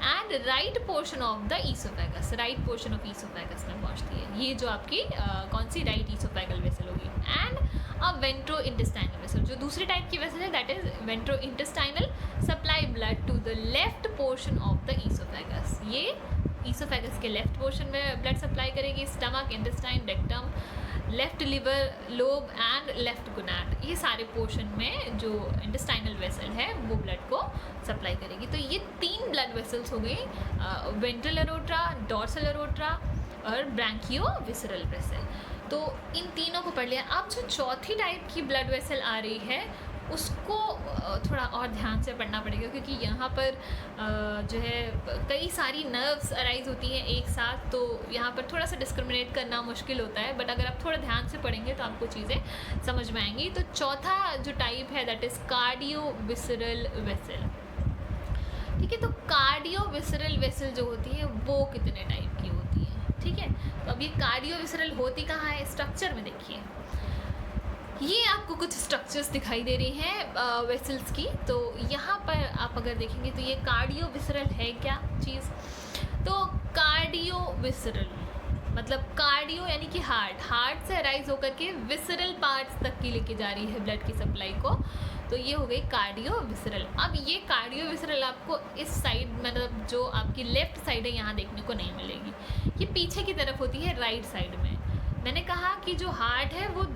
And right portion of the oesophagus, right portion of oesophagus में पहुँचती है। ये जो आपकी कौन सी राइट ईसोफेगल वेसल होगी। And a ventro intestinal vessel, जो दूसरी टाइप की वेसल है that is ventro intestinal, supply blood to the left portion of the oesophagus. ये ईसोफेगस के लेफ्ट पोर्शन में ब्लड सप्लाई करेगी। Stomach, intestine, rectum, left liver lobe and left gonad, ये सारे पोर्शन में जो इंटेस्टाइनल वेसल है वो ब्लड को सप्लाई करेगी। तो ये तीन ब्लड वेसल्स हो गई, वेंट्रल अरोट्रा, डॉर्सल अरोट्रा और ब्रैंकियोविसरल वेसल। तो इन तीनों को पढ़ लिया। अब जो चौथी टाइप की ब्लड वेसल आ रही है उसको थोड़ा और ध्यान से पढ़ना पड़ेगा, क्योंकि यहाँ पर जो है कई सारी नर्व्स अराइज होती हैं एक साथ, तो यहाँ पर थोड़ा सा डिस्क्रिमिनेट करना मुश्किल होता है। बट अगर आप थोड़ा ध्यान से पढ़ेंगे तो आपको चीज़ें समझ में आएंगी। तो चौथा जो टाइप है दैट इज़ कार्डियोविसरल वेसल। ठीक है, तो कार्डियोविसरल वेसल जो होती है वो कितने टाइप की होती है? ठीक है, तो अब ये कार्डियोविसरल होती कहाँ है? स्ट्रक्चर में देखिए, ये आपको कुछ स्ट्रक्चर्स दिखाई दे रही हैं वेसल्स की। तो यहाँ पर आप अगर देखेंगे तो ये कार्डियोविसरल है क्या चीज़? तो कार्डियोविसरल मतलब कार्डियो यानी कि हार्ट से अराइज होकर के विसरल पार्ट्स तक की लेके जा रही है ब्लड की सप्लाई को। तो ये हो गई कार्डियोविसरल। अब ये कार्डियोविसरल आपको इस साइड मतलब जो आपकी लेफ्ट साइड है यहाँ देखने को नहीं मिलेगी, ये पीछे की तरफ होती है राइट साइड में। मैंने कहा कि जो हार्ट है वो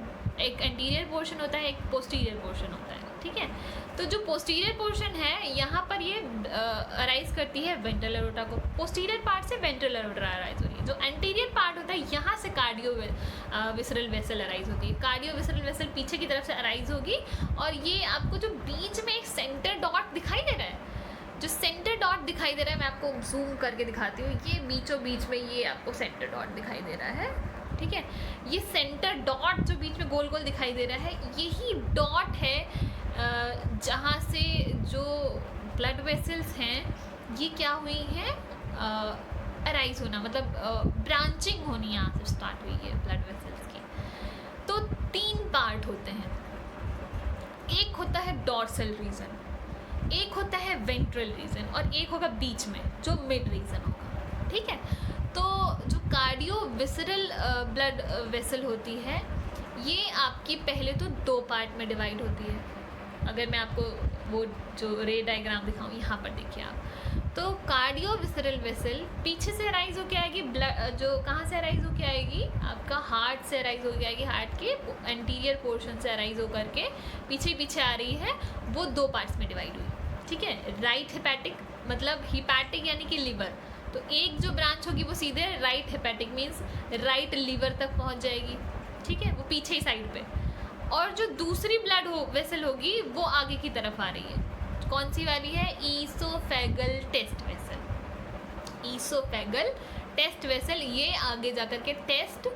एक एंटीरियर पोर्शन होता है, एक पोस्टीरियर पोर्शन होता है। ठीक है, तो जो पोस्टीरियर पोर्शन है यहाँ पर ये अराइज करती है वेंट्रल अरोटा को, पोस्टीरियर पार्ट से वेंट्रल अरोटा अराइज हो रही है। जो एंटीरियर पार्ट होता है यहाँ से कार्डियोविसरल वेसल अराइज होती है। कार्डियोविसरल वेसल पीछे की तरफ से अराइज होगी और ये आपको जो बीच में एक सेंटर डॉट दिखाई दे रहा है, जो सेंटर डॉट दिखाई दे रहा है, मैं आपको जूम करके दिखाती हूँ। ये बीचों बीच में ये आपको सेंटर डॉट दिखाई दे रहा है। ठीक है, ये सेंटर डॉट जो बीच में गोल गोल दिखाई दे रहा है, यही डॉट है जहाँ से जो ब्लड वेसल्स हैं ये क्या हुई हैं अराइज होना, मतलब ब्रांचिंग होनी यहाँ से स्टार्ट हुई है ब्लड वेसल्स की। तो तीन पार्ट होते हैं, एक होता है डॉर्सल रीजन, एक होता है वेंट्रल रीजन और एक होगा बीच में जो मिड रीजन होगा। ठीक है, तो जो कार्डियोविसरल ब्लड वेसल होती है ये आपकी पहले तो दो पार्ट में डिवाइड होती है। अगर मैं आपको वो जो रे डायग्राम दिखाऊं, यहाँ पर देखिए आप, तो कार्डियोविसरल वेसल पीछे से अराइज होकर आएगी, ब्लड जो कहाँ से अराइज होकर आएगी, आपका हार्ट से अराइज होकर आएगी, हार्ट के एंटीरियर पोर्शन से अराइज होकर के पीछे पीछे आ रही है, वो दो पार्ट्स में डिवाइड हुई। ठीक है, राइट हेपेटिक मतलब हिपैटिक यानी कि लिवर, तो एक जो ब्रांच होगी वो सीधे right hepatic means right liver तक पहुंच जाएगी। ठीक है, वो पीछे ही साइड पे, और जो दूसरी ब्लड वेसल होगी वो आगे की तरफ आ रही है। कौन सी वाली है? Oesophageal test vessel. Oesophageal test vessel ये आगे जाकर के टेस्ट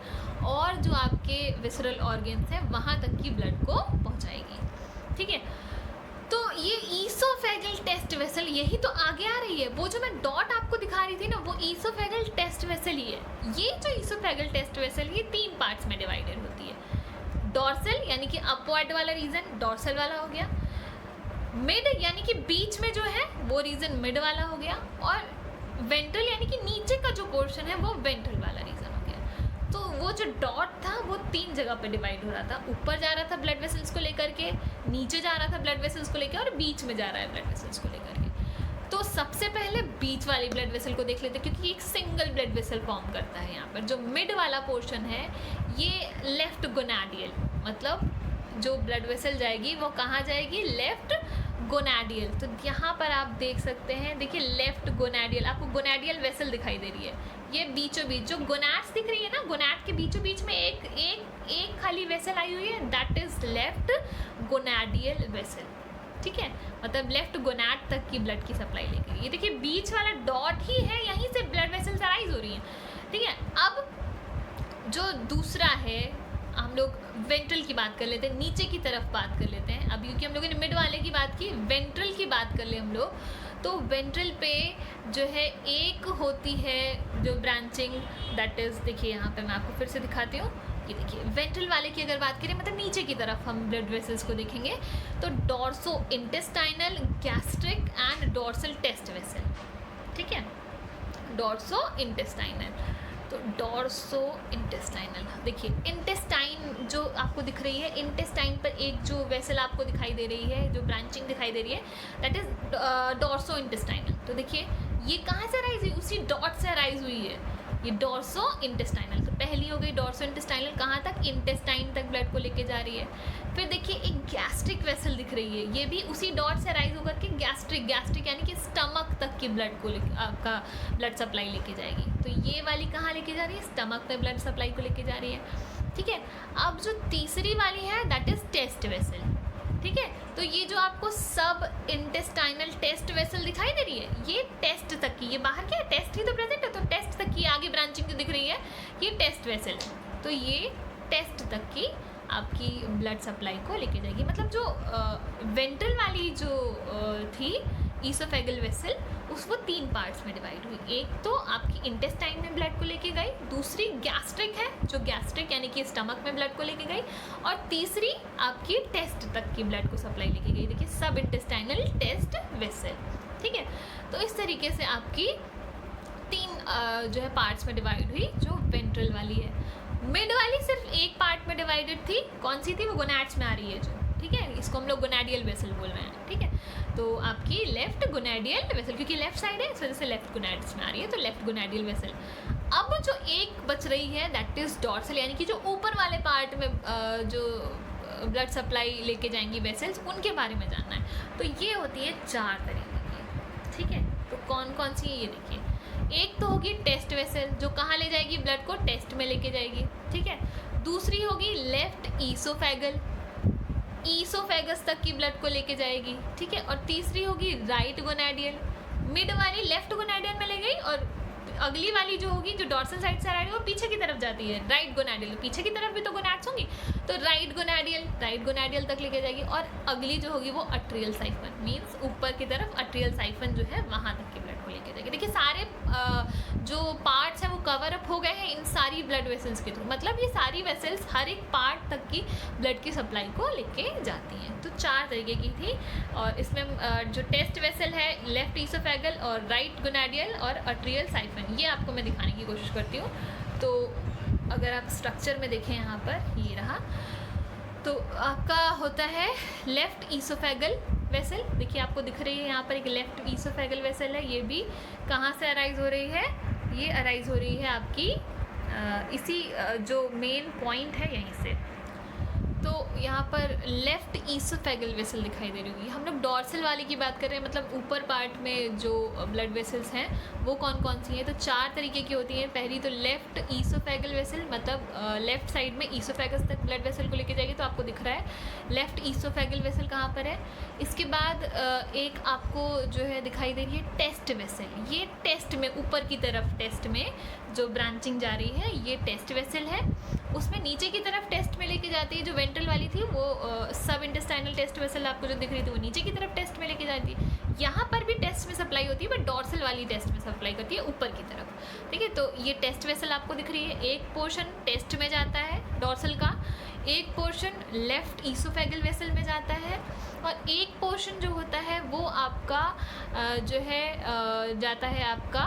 और जो आपके विसरल ऑर्गन्स हैं वहाँ तक की ब्लड को पहुँचाएगी। ठीक है, तो ये ईसोफेगल टेस्ट वेसल यही तो आगे आ रही है। वो जो मैं डॉट आपको दिखा रही थी ना, वो ईसोफेगल टेस्ट वेसल ही है। ये जो ईसोफेगल टेस्ट वेसल ये तीन पार्ट्स में डिवाइडेड होती है। डॉर्सल यानी कि अपवर्ड वाला रीजन डॉर्सल वाला हो गया, मिड यानी कि बीच में जो है वो रीजन मिड वाला हो गया, और वेंट्रल यानी कि नीचे का जो पोर्शन है वो वेंट्रल वाला रीजन हो गया। तो वो जो डॉट था वो 3 जगह पे डिवाइड हो रहा था, ऊपर जा रहा था ब्लड वेसल्स को लेकर के, नीचे जा रहा था ब्लड वेसल्स को लेकर, और बीच में जा रहा है ब्लड वेसल्स को लेकर के। तो सबसे पहले बीच वाली ब्लड वेसल को देख लेते हैं, क्योंकि एक सिंगल ब्लड वेसल फॉर्म करता है यहाँ पर। जो मिड वाला पोर्शन है ये लेफ्ट गोनाडियल, मतलब जो ब्लड वेसल जाएगी वो कहाँ जाएगी, लेफ्ट गोनाडियल। तो यहाँ पर आप देख सकते हैं, देखिए लेफ्ट गोनाडियल, आपको गोनाडियल वेसल दिखाई दे रही है, ये बीचों बीच जो गोनाड्स दिख रही है ना, गोनाड के बीचों बीच में एक खाली वेसल आई हुई है, that is left gonadial vessel. ठीक है, मतलब लेफ्ट गोनाड तक की ब्लड की सप्लाई लेके। ये देखिए बीच वाला डॉट ही है, यहीं से ब्लड वेसल्स अराइज हो रही हैं। ठीक है, अब जो दूसरा है, हम लोग वेंट्रल की बात कर लेते हैं, नीचे की तरफ बात कर लेते हैं। अब क्योंकि हम लोगों ने मिड वाले की बात की, वेंट्रल की बात कर ले हम लोग, तो वेंट्रल पे जो है एक होती है जो ब्रांचिंग, दैट इज, देखिए यहाँ पे मैं आपको फिर से दिखाती हूँ। ये देखिए वेंट्रल वाले की अगर बात करें, मतलब नीचे की तरफ हम ब्लड वेसल्स को देखेंगे, तो dorso intestinal, gastric and dorsal test vessel. ठीक है, डॉर्सो इंटेस्टाइनल, तो डॉर्सो इंटेस्टाइनल, देखिए इंटेस्टाइन जो आपको दिख रही है, इंटेस्टाइन पर एक जो वेसल आपको दिखाई दे रही है, जो ब्रांचिंग दिखाई दे रही है, दैट इज डॉर्सो इंटेस्टाइनल। तो देखिए ये कहाँ से अराइज हुई, उसी डॉट से अराइज हुई है, ये डॉर्सो इंटेस्टाइनल। तो पहली हो गई डॉर्सो इंटेस्टाइनल, कहाँ तक, इंटेस्टाइन तक ब्लड को लेके जा रही है। फिर देखिए एक गैस्ट्रिक वेसल दिख रही है, ये भी उसी डॉट से अराइज होकर के गैस्ट्रिक यानी कि स्टमक तक की ब्लड को आपका ब्लड सप्लाई लेके जाएगी। तो ये वाली कहाँ लेके जा रही है, स्टमक पे ब्लड सप्लाई को लेके जा रही है। ठीक है, अब जो तीसरी वाली है दैट इज टेस्ट वेसल। ठीक है, तो ये जो आपको सब इंटेस्टाइनल टेस्ट वेसल दिखाई दे रही है, ये टेस्ट तक की, ये बाहर क्या है, टेस्ट ही तो प्रेजेंट है, तो टेस्ट तक की आगे ब्रांचिंग जो दिख रही है ये टेस्ट वेसल है। तो ये टेस्ट तक की आपकी ब्लड सप्लाई को लेके जाएगी। मतलब जो वेंट्रल वाली जो थी ईसोफेगल वेसल, वो 3 पार्ट्स में डिवाइड हुई। एक तो आपकी इंटेस्टाइन में ब्लड को लेके गई, दूसरी गैस्ट्रिक है, जो गैस्ट्रिक यानी कि स्टमक में ब्लड को लेके गई, और तीसरी आपकी टेस्ट तक की ब्लड को सप्लाई लेके गई। देखिए सब इंटेस्टाइनल टेस्ट वेसल। ठीक है, तो इस तरीके से आपकी 3 जो है पार्ट्स में डिवाइड हुई, जो वेंट्रल वाली है। मिड वाली सिर्फ एक पार्ट में डिवाइडेड थी, कौन सी थी, वो गोनाड्स में आ रही है जो। ठीक है, इसको हम लोग गोनाडियल वेसल बोल रहे हैं। ठीक है, तो आपकी लेफ्ट गोनाडियल वेसल, क्योंकि लेफ्ट साइड है इस वजह से लेफ्ट गोनाड्स में आ रही है, तो लेफ्ट गोनाडियल वेसल। अब जो एक बच रही है दैट इज डॉर्सल, यानी कि जो ऊपर वाले पार्ट में जो ब्लड सप्लाई लेके जाएंगी वेसल्स, उनके बारे में जानना है। तो ये होती है 4 तरीके की। ठीक है, तो कौन कौन सी है ये देखिए। एक तो होगी टेस्ट वेसल, जो कहाँ ले जाएगी, ब्लड को टेस्ट में लेके जाएगी। ठीक है, दूसरी होगी लेफ्ट ईसोफेगल, ईसोफेगस तक की ब्लड को लेके जाएगी। ठीक है, और तीसरी होगी राइट गोनाडियल, मिड वाली लेफ्ट गोनाडियल में ले गई, और अगली वाली जो होगी जो डॉर्सल साइड से आ रही है वो पीछे की तरफ जाती है, राइट गोनाडियल। पीछे की तरफ भी तो गोनाड्स होंगी, तो राइट गोनाडियल तक लेके जाएगी। और अगली जो होगी वो अट्रियल साइफन, मीन्स ऊपर की तरफ अट्रियल साइफन जो है वहाँ तक की ब्लड को लेके जाएगी। देखिए सारे जो पार्ट्स हैं वो कवर अप हो गए हैं इन सारी ब्लड वेसल्स के थ्रू, मतलब ये सारी वेसल्स हर एक पार्ट तक की ब्लड की सप्लाई को लेके जाती हैं। तो 4 तरीके की थी, और इसमें जो टेस्ट वेसल है लेफ्ट ईसोफेगल और राइट गोनाडियल और अट्रियल साइफन, ये आपको मैं दिखाने की कोशिश करती हूँ। तो अगर आप स्ट्रक्चर में देखें यहाँ पर, ये रहा, तो आपका होता है लेफ्ट ईसोफेगल वेसल। देखिए आपको दिख रही है यहाँ पर एक लेफ्ट ईसोफेगल वेसल है, ये भी कहाँ से अराइज हो रही है, ये अराइज हो रही है आपकी इसी जो मेन पॉइंट है यहीं से। तो यहाँ पर लेफ्ट ईसोफेगल वेसल दिखाई दे रही होगी। हम लोग डॉर्सल वाली की बात कर रहे हैं, मतलब ऊपर पार्ट में जो ब्लड वेसल्स हैं वो कौन कौन सी हैं। तो 4 तरीके की होती हैं। पहली तो लेफ्ट ईसोफेगल वेसल, मतलब लेफ्ट साइड में ईसोफेगस तक ब्लड वेसल को लेके जाएगी, तो आपको दिख रहा है लेफ्ट ईसोफेगल वेसल कहाँ पर है। इसके बाद एक आपको जो है दिखाई दे रही है टेस्ट वेसल, ये टेस्ट में ऊपर की तरफ टेस्ट में जो ब्रांचिंग जा रही है ये टेस्ट वेसल है। उसमें नीचे की तरफ टेस्ट में लेके जाती है, जो वेंट्रल वाली थी वो सब इंटेस्टाइनल टेस्ट वेसल आपको जो दिख रही थी वो नीचे की तरफ टेस्ट में लेके जाती है। यहाँ पर भी टेस्ट में सप्लाई होती है, बट डॉर्सल वाली टेस्ट में सप्लाई करती है ऊपर की तरफ। ठीक है, तो ये टेस्ट वेसल आपको दिख रही है, एक पोर्शन टेस्ट में जाता है डॉर्सल का, एक पोर्शन लेफ्ट ईसोफेगल वेसल में जाता है और एक पोर्शन जो होता है वो आपका जो है जाता है आपका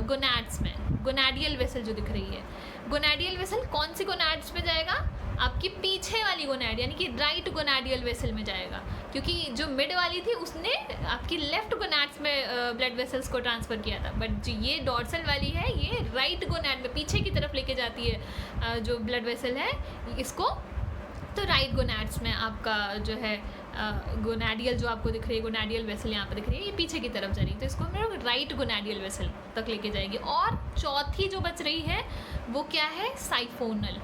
गोनाड्स में, गोनाडियल वेसल जो दिख रही है। गोनाडियल वेसल कौन सी गोनाड्स में जाएगा? आपकी पीछे वाली गोनाड यानी कि राइट गोनाडियल वेसल में जाएगा, क्योंकि जो मिड वाली थी उसने आपकी लेफ्ट गोनाड्स में ब्लड वेसल्स को ट्रांसफ़र किया था, बट जो ये डॉर्सल वाली है ये राइट गोनाड में पीछे की तरफ लेके जाती है जो ब्लड वेसल है इसको। तो राइट गोनाड्स में आपका जो है गोनाडियल जो आपको दिख रही है, गोनाडियल वेसल यहाँ पर दिख रही है, ये पीछे की तरफ जा रही है, तो इसको हम लोग राइट गोनाडियल वेसल तक लेके जाएगी। और चौथी जो बच रही है वो क्या है? साइफोनल,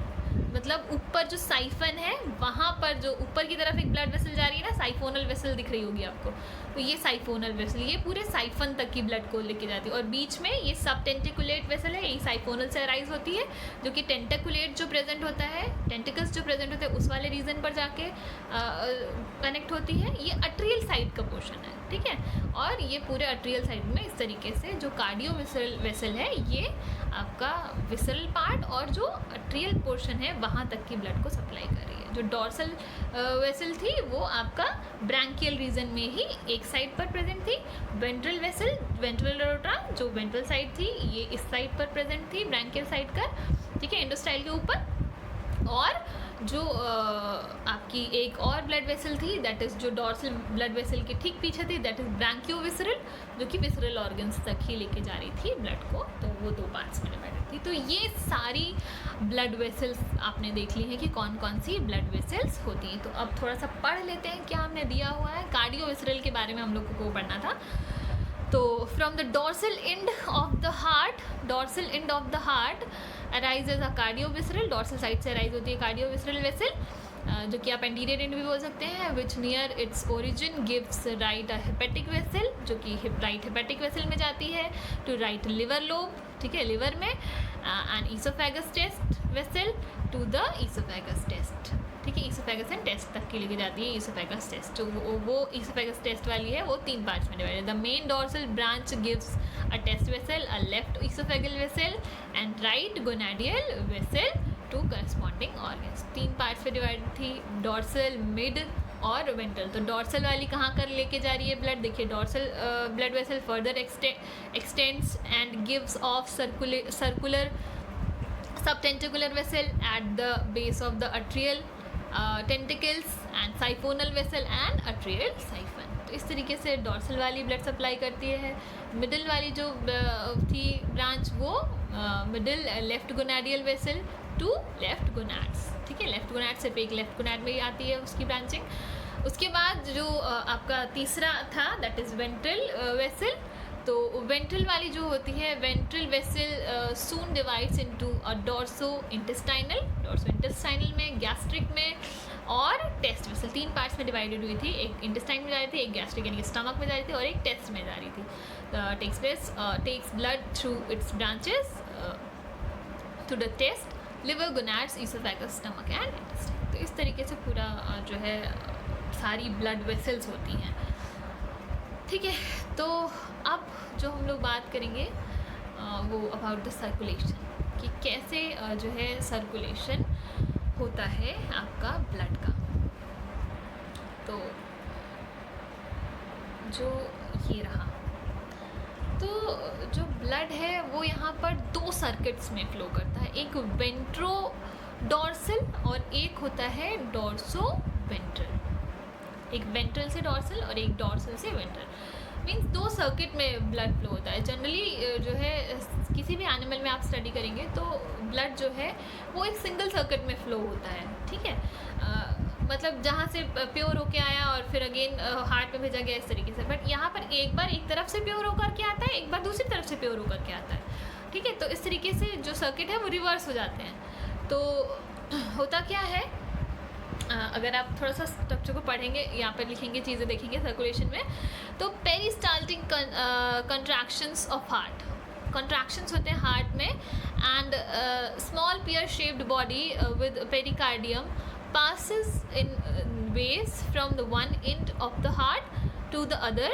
मतलब ऊपर जो साइफन है वहाँ पर जो ऊपर की तरफ एक ब्लड वेसल जा रही है ना, साइफोनल वेसल दिख रही होगी आपको, तो ये साइफोनल वेसल ये पूरे साइफन तक की ब्लड को लेके जाती है। और बीच में ये सब टेंटिकुलेट वेसल है, ये साइफोनल से अराइज होती है, जो कि टेंटिकुलेट जो प्रेजेंट होता है, टेंटिकल्स जो प्रेजेंट होते हैं उस वाले रीजन पर जाके कनेक्ट होती है। ये अट्रियल साइड का पोर्शन है, ठीक है। और ये पूरे अट्रियल साइड में इस तरीके से जो कार्डियो वेसल है ये आपका विसरल पार्ट और जो अट्रियल पोर्शन है वहाँ तक की ब्लड को सप्लाई कर रही है। जो डॉर्सल वेसल थी वो आपका ब्रैंकियल रीजन में ही एक साइड पर प्रेजेंट थी। वेंट्रल वेसल, वेंट्रल एरोटा जो वेंट्रल साइड थी ये इस साइड पर प्रेजेंट थी, ब्रैंकियल साइड का, ठीक है, इंडोस्टाइल के ऊपर। और जो आपकी एक और ब्लड वेसल थी दैट इज़ जो डॉर्सल ब्लड वेसल के ठीक पीछे थी, दैट इज़ ब्रैंकियोविसरल, जो कि विसरल ऑर्गन्स तक ही लेके जा रही थी ब्लड को। तो वो दो पार्ट्स में डिवाइडेड थी। तो ये सारी ब्लड वेसल्स आपने देख ली हैं कि कौन कौन सी ब्लड वेसल्स होती हैं। तो अब थोड़ा सा पढ़ लेते हैं क्या हमने दिया हुआ है। कार्डियोविसरल के बारे में हम लोग को पढ़ना था। तो from the dorsal end of the heart, dorsal end of the heart arises a cardiovisceral, dorsal side से अराइज होती है कार्डियोविसरल वेसल, जो कि आप एंटीरियर एंड भी बोल सकते हैं, which near its origin gives right a hepatic vessel, जो कि राइट हेपेटिक वेसल में जाती है, टू राइट लिवर लोब, ठीक है, लिवर में, and oesophagus test vessel to the oesophagus test, ठीक है, ईसोफेगस एंड टेस्ट तक की लेके जाती है ईसोफेगस टेस्ट। जो वो ईसोफेगस टेस्ट वाली है वो 3 पार्ट्स में divided. The main dorsal branch gives a test vessel, a left oesophageal vessel and right gonadial vessel to corresponding organs. 3 parts में डिवाइडेड थी, डॉर्सल, मिड और वेंट्रल। तो डॉर्सल वाली कहाँ कर लेके जा रही है ब्लड? देखिए, dorsal blood vessel further extends and gives off circular subtentacular vessel at the base of the atrial tentacles and siphonal vessel and atrial siphon। तो इस तरीके से डॉर्सल वाली ब्लड सप्लाई करती है। मिडिल वाली जो थी ब्रांच वो middle left gonadial vessel to left gonads, ठीक है, लेफ्ट गोनाड सिर्फ एक लेफ्ट गोनाड में ही आती है उसकी ब्रांचिंग। उसके बाद जो आपका तीसरा था दैट इज़ वेंट्रल वेसल। तो वेंट्रल वाली जो होती है, ventral vessel soon divides into a dorso intestinal में, गैस्ट्रिक में और टेस्ट वेसल। 3 पार्ट्स में डिवाइडेड हुई थी, एक इंटेस्टाइन में जा रही थी, एक गैस्ट्रिक यानी कि स्टमक में जा रही थी और एक टेस्ट में जा रही थी। Takes blood through its branches to the test, liver, gonads, oesophagus, stomach and intestine. तो इस तरीके से पूरा जो है सारी ब्लड वेसल्स होती हैं, ठीक है। तो अब जो हम लोग बात करेंगे वो अबाउट द सर्कुलेशन, कि कैसे जो है सर्कुलेशन होता है आपका ब्लड का। तो जो ये रहा, तो जो ब्लड है वो यहाँ पर 2 सर्किट्स में फ्लो करता है, एक वेंट्रो डॉर्सल और एक होता है डॉर्सो वेंट्रल। एक वेंट्रल से डॉर्सल और एक डॉर्सल से वेंट्रल, मीन्स 2 सर्किट में ब्लड फ्लो होता है। जनरली जो है किसी भी एनिमल में आप स्टडी करेंगे तो ब्लड जो है वो एक सिंगल सर्किट में फ्लो होता है, ठीक है, मतलब जहाँ से प्योर होके आया और फिर अगेन हार्ट में भेजा गया, इस तरीके से। बट यहाँ पर एक बार एक तरफ से प्योर होकर के आता है, एक बार दूसरी तरफ से प्योर होकर के आता है, ठीक है। तो इस तरीके से जो सर्किट है वो रिवर्स हो जाते हैं। तो होता क्या है, अगर आप थोड़ा सा स्ट्रक्चर को पढ़ेंगे, यहाँ पर लिखेंगे, चीज़ें देखेंगे सर्कुलेशन में, तो peristaltic contractions of heart, contractions होते हैं हार्ट में, and small peer shaped body with pericardium passes in waves from the one end of the heart to the other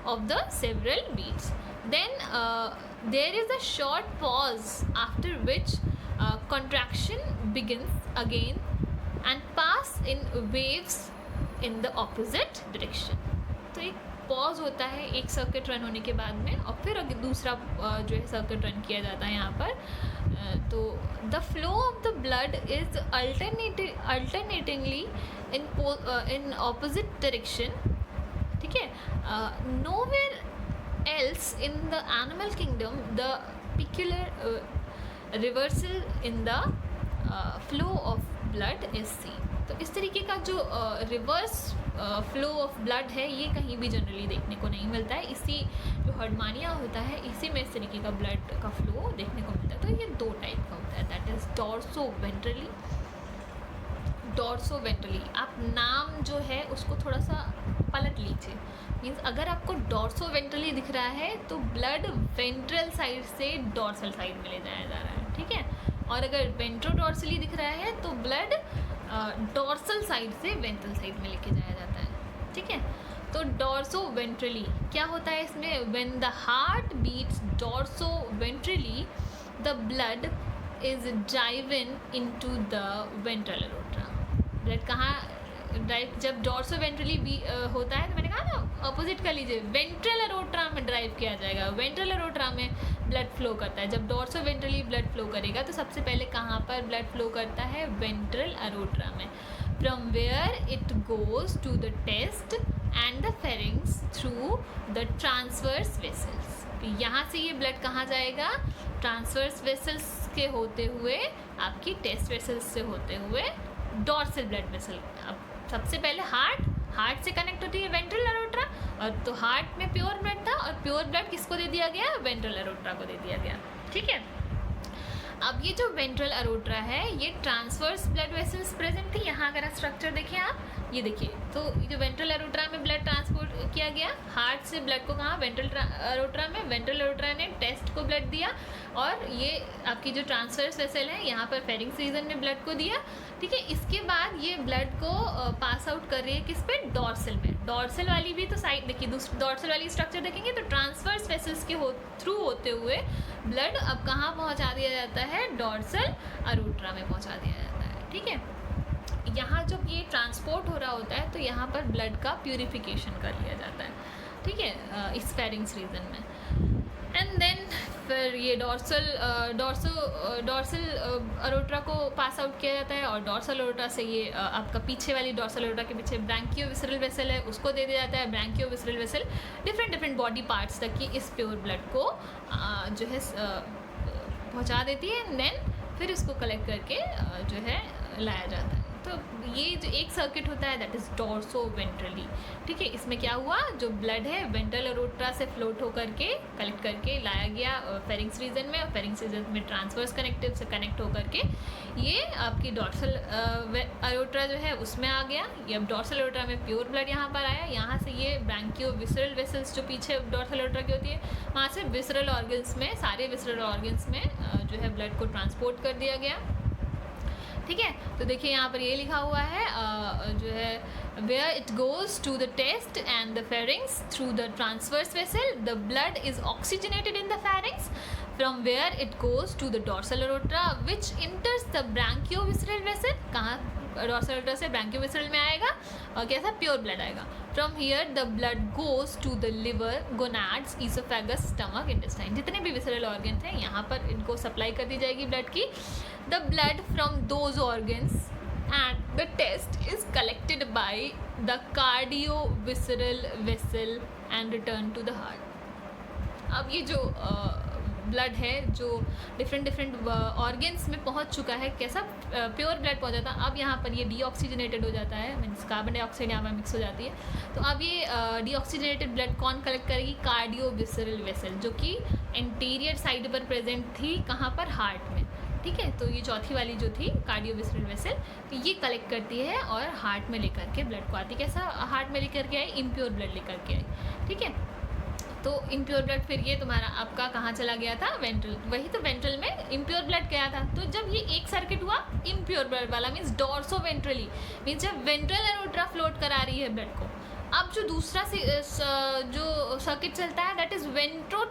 of the several beats. Then there is a short pause after which contraction begins again and pass in waves in the opposite direction. तो एक pause होता है एक circuit run होने के बाद में, और फिर दूसरा जो है सर्किट रन किया जाता है यहाँ पर. तो the flow of the blood is alternatingly in opposite direction. ठीक है. Nowhere else in the animal kingdom the peculiar reversal in the flow of blood is see. तो इस तरीके का जो रिवर्स फ्लो ऑफ ब्लड है ये कहीं भी जनरली देखने को नहीं मिलता है. इसी जो हर्डमानिया होता है इसी में इस तरीके का ब्लड का फ्लो देखने को मिलता है. तो ये दो टाइप का होता है, दैट इज डॉर्सोवेंट्रली. डॉर्सोवेंट्रली आप नाम जो है उसको थोड़ा सा पलट लीजिए. मीन्स अगर आपको डॉर्सोवेंट्रली दिख रहा है तो ब्लड वेंट्रल साइड से डॉर्सल साइड में ले जाया जा रहा है. ठीक है. और अगर वेंट्रोडॉर्सली दिख रहा है तो ब्लड डॉर्सल साइड से वेंट्रल साइड में लेके जाया जाता है. ठीक है. तो डॉर्सोवेंट्रली क्या होता है इसमें, when the heart beats dorsoventrally the blood is driven into the ventral aorta. Blood कहाँ ड्राइव, जब डॉर्सोवेंट्रली भी होता है तो मैंने कहा ना अपोजिट कर लीजिए, वेंट्रल एरोट्रा में ड्राइव किया जाएगा. वेंट्रल एरोट्रा में ब्लड फ्लो करता है. जब डॉर्सोवेंट्रली ब्लड फ्लो करेगा तो सबसे पहले कहाँ पर ब्लड फ्लो करता है, वेंट्रल एरोट्रा में. From where it goes to the test and the pharynx through the transverse vessels. यहाँ से ये ब्लड कहाँ जाएगा, ट्रांसवर्स वेसल्स के होते हुए आपकी टेस्ट वेसल्स से होते हुए डॉर्सल ब्लड वेसल. अब सबसे पहले हार्ट से कनेक्ट होती है वेंट्रल एरोट्रा, और तो हार्ट में प्योर ब्लड था और प्योर ब्लड किसको दे दिया गया, वेंट्रल एरोट्रा को दे दिया गया. ठीक है. अब ये जो वेंट्रल एरोट्रा है ये ट्रांसवर्स ब्लड वेसल्स प्रेजेंट थी. यहाँ अगर स्ट्रक्चर देखिए आप, ये देखिए, तो ये जो वेंट्रल एरोट्रा में ब्लड ट्रांसपोर्ट किया गया, हार्ट से ब्लड को कहाँ, वेंट्रल एरोट्रा में. वेंट्रल एरोट्रा ने टेस्ट को ब्लड दिया, और ये आपकी जो ट्रांसवर्स वेसल है यहाँ पर फेरिंग्स रीजन में ब्लड को दिया. ठीक है. इसके बाद ये ब्लड को पास आउट कर रही है किस पे, डॉर्सल में. डॉर्सल वाली भी तो साइड देखिए, डॉर्सल वाली स्ट्रक्चर देखेंगे तो ट्रांसवर्स वेसल्स के थ्रू होते हुए ब्लड अब कहाँ पहुँचा दिया जाता है, डॉर्सल एरोट्रा में पहुँचा दिया जाता है. ठीक है. यहाँ जब ये ट्रांसपोर्ट हो रहा होता है तो यहाँ पर ब्लड का प्यूरिफिकेशन कर लिया जाता है. ठीक है. इस फेरिंग्स रीजन में. एंड देन फिर ये डॉर्सल एरोट्रा को पास आउट किया जाता है, और डॉर्सल एरोट्रा से ये आपका पीछे वाली डॉर्सल एरोट्रा के पीछे ब्रैंकियोविसरल वेसल है उसको दे दिया जाता है. ब्रैंकियोविसरल वेसल डिफरेंट बॉडी पार्ट्स तक की इस प्योर ब्लड को जो है पहुंचा देती है. देन फिर इसको कलेक्ट करके जो है लाया जाता है. तो ये जो एक सर्किट होता है दैट इज़ डॉर्सोवेंट्रली. ठीक है. इसमें क्या हुआ, जो ब्लड है वेंट्रल एरोट्रा से फ्लोट होकर के कलेक्ट करके लाया गया फेरिंग्स रीजन में, और फेरिंग्स रीजन में ट्रांसवर्स कनेक्टिव से कनेक्ट होकर के ये आपकी डॉर्सल एरोट्रा जो है उसमें आ गया. ये अब डॉर्सल एरोट्रा में प्योर ब्लड यहाँ पर आया. यहाँ से ये ब्रैंकियोविसरल वेसल्स जो पीछे डॉर्सल एरोट्रा की होती है वहाँ से विसरल ऑर्गन्स में, सारे विसरल ऑर्गन्स में जो है ब्लड को ट्रांसपोर्ट कर दिया गया. ठीक है. तो देखिए यहाँ पर ये लिखा हुआ है जो है, where it goes to the test and the pharynx through the transverse vessel, the blood is oxygenated in the pharynx, from where it goes to the dorsal aorta which enters the brachiovisceral vessel. कहाँ, dorsal aorta से brachiovisceral में आएगा और कैसा, pure blood आएगा. From here the blood goes to the liver, gonads, oesophagus, stomach, intestine. जितने भी visceral organs हैं यहाँ पर इनको सप्लाई कर दी जाएगी ब्लड की. The blood from those organs and the test is collected by the cardiovascular vessel and returned to the heart. अब ये जो ब्लड है जो डिफरेंट ऑर्गन्स में पहुंच चुका है, कैसा, प्योर ब्लड पहुंच जाता है. अब यहाँ पर ये डीऑक्सीजनेटेड हो जाता है, मीन्स कार्बन डाइऑक्साइड यहाँ पर मिक्स हो जाती है. तो अब ये डीऑक्सीजनेटेड ब्लड कौन कलेक्ट करेगी, कार्डियोविसरल वेसल, जो कि एंटीरियर साइड पर प्रेजेंट थी, कहाँ पर, हार्ट में. ठीक है. तो ये चौथी वाली जो थी कार्डियोविसरल वेसल, तो ये कलेक्ट करती है और हार्ट में लेकर के ब्लड को आती. कैसा, हार्ट में लेकर के आई, इम्प्योर ब्लड लेकर के आई. ठीक है. तो इम्प्योर ब्लड फिर ये तुम्हारा आपका कहाँ चला गया था, वेंट्रल. वही तो वेंट्रल में इम्प्योर ब्लड गया था. तो जब ये एक सर्किट हुआ इम्प्योर ब्लड वाला, मीन्स डॉर्सोवेंट्रली, मीन्स जब वेंट्रल एरोट्रा फ्लोट करा रही है ब्लड को. अब जो दूसरा जो सर्किट चलता है दैट इज़ वेंट्रो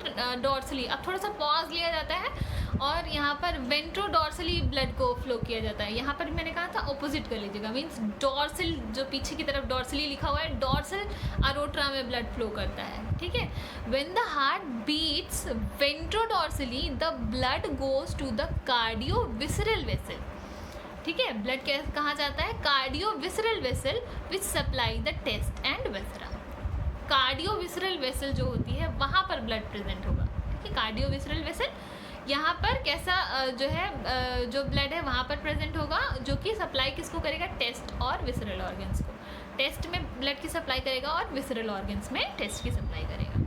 डॉर्सली. अब थोड़ा सा पॉज लिया जाता है और यहाँ पर वेंट्रोडॉर्सली ब्लड को फ्लो किया जाता है। यहाँ पर मैंने कहा था ऑपोजिट कर लीजिएगा, मीन्स डॉर्सल जो पीछे की तरफ डॉर्सली लिखा हुआ है, डॉर्सल अरोट्रा में ब्लड फ्लो करता है, ठीक है। When the heart beats ventrodorsally the blood goes to the cardiovisceral vessel, ठीक है। ब्लड कहाँ जाता है? Cardiovisceral vessel which supply the test and viscera. Cardiovisceral vessel जो होती है वहाँ पर ब्लड प्रेजेंट होगा, ठीक है। कार्डियोविसरल वेसल यहाँ पर कैसा जो है जो ब्लड है वहाँ पर प्रेजेंट होगा, जो कि सप्लाई किसको करेगा? टेस्ट और विसरल ऑर्गन्स को। टेस्ट में ब्लड की सप्लाई करेगा और विसरल ऑर्गन्स में टेस्ट की सप्लाई करेगा।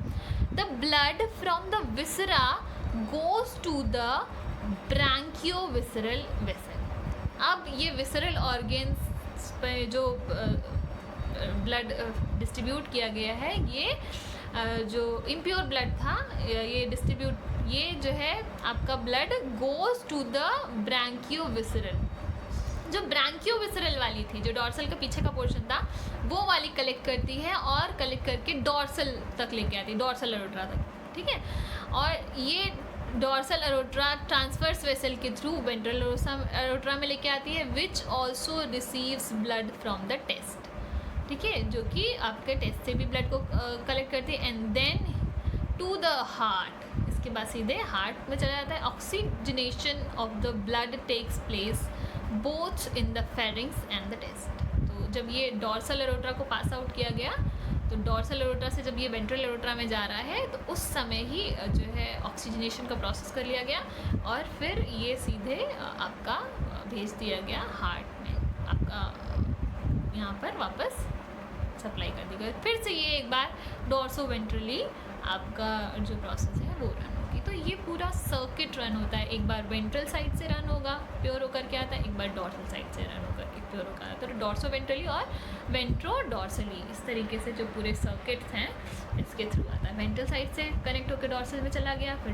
The blood from the viscera goes to the branchiovisceral vessel. अब ये विसरल ऑर्गन्स पे जो ब्लड डिस्ट्रीब्यूट किया गया है, ये जो इम्प्योर ब्लड था ये जो है आपका ब्लड गोज टू द ब्रैंकियोविसरल। जो ब्रैंकियोविसरल वाली थी, जो डॉर्सल का पीछे का पोर्शन था, वो वाली कलेक्ट करती है और कलेक्ट करके डॉर्सल तक लेके आती है, डॉर्सल अरोट्रा तक, ठीक है। और ये डॉर्सल अरोट्रा ट्रांसवर्स वेसल के थ्रू वेंट्रल अरोट्रा में लेके आती है, which also receives blood from the test, ठीक है, जो कि आपके टेस्ट से भी ब्लड को कलेक्ट करती है। And then to the heart, इसके बाद सीधे हार्ट में चला जाता है। Oxygenation of the blood takes place both in the pharynx and the test. तो जब ये डॉर्सल अरोट्रा को पास आउट किया गया, तो डॉर्सल अरोट्रा से जब ये वेंट्रल अरोट्रा में जा रहा है, तो उस समय ही जो है ऑक्सीजनेशन का प्रोसेस कर लिया गया और फिर ये सीधे आपका भेज दिया गया हार्ट में, आपका यहाँ पर वापस सप्लाई कर दी गई। फिर से ये एक बार डॉर्सो वेंट्रली आपका जो प्रोसेस है वो रन होगी। तो ये पूरा सर्किट रन होता है, एक बार वेंट्रल साइड से रन होगा, प्योर होकर के आता है, एक बार डॉर्सल साइड से रन होकर के प्योर होकर आता है। तो डॉर्सो वेंट्रली और वेंट्रो डॉर्सली, इस तरीके से जो पूरे सर्किट्स हैं इसके थ्रू आता है। वेंट्रल साइड से कनेक्ट होकर डॉर्सल में चला गया, फिर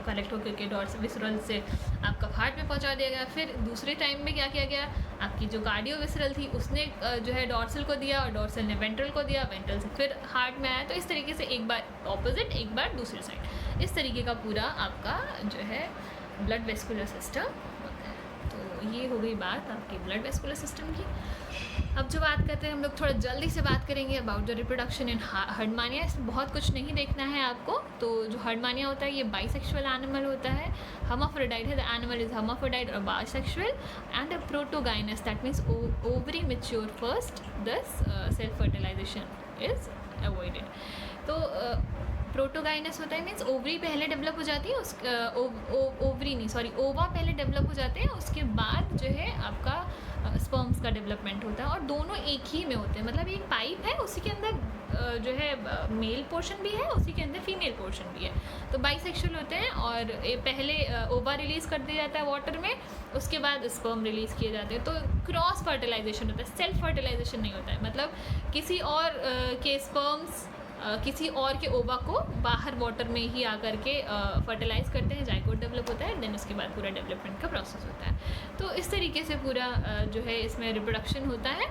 कनेक्ट होकर के डॉर्सल विसरल से आपका हार्ट में पहुंचा दिया गया। फिर दूसरे टाइम में क्या किया गया, आपकी जो कार्डियो विसरल थी उसने जो है डॉर्सल को दिया और डॉर्सल ने वेंट्रल को दिया, वेंट्रल से फिर हार्ट में आया। तो इस तरीके से एक बार ऑपोजिट, एक बार दूसरी साइड, इस तरीके का पूरा आपका जो है ब्लड वेस्कुलर सिस्टम होता है। तो ये हो गई बात आपकी ब्लड वेस्कुलर सिस्टम की। अब जो बात करते हैं हम लोग थोड़ा जल्दी से बात करेंगे about the reproduction in Herdmania. इसमें बहुत कुछ नहीं देखना है आपको। तो जो हर्डमानिया होता है ये बाइसेक्सुअल एनिमल होता है, हर्माफ्रोडाइट है, द एनिमल इज हर्माफ्रोडाइट और bisexual and a protogynous, that means ovary mature first, thus self fertilisation is avoided. तो प्रोटोगाइनस होता है मीन्स ओवरी पहले डेवलप हो जाती है, ओवरी नहीं सॉरी ओवा पहले डेवलप हो जाते हैं, उसके बाद जो है आपका स्पर्म्स का डेवलपमेंट होता है और दोनों एक ही में होते हैं। मतलब एक पाइप है, उसी के अंदर जो है मेल पोर्शन भी है, उसी के अंदर फीमेल पोर्शन भी है। तो बाइसेक्सुअल होते हैं और पहले ओवा रिलीज़ कर दिया जाता है वाटर में, उसके बाद स्पर्म रिलीज़ किए जाते हैं। तो क्रॉस फर्टिलाइजेशन होता है, सेल्फ फर्टिलाइजेशन नहीं होता है। मतलब किसी और के स्पर्म्स किसी और के ओवा को बाहर वाटर में ही आकर के फर्टिलाइज करते हैं, जाइगोट डेवलप होता है, देन उसके बाद पूरा डेवलपमेंट का प्रोसेस होता है। तो इस तरीके से पूरा जो है इसमें रिप्रोडक्शन होता है।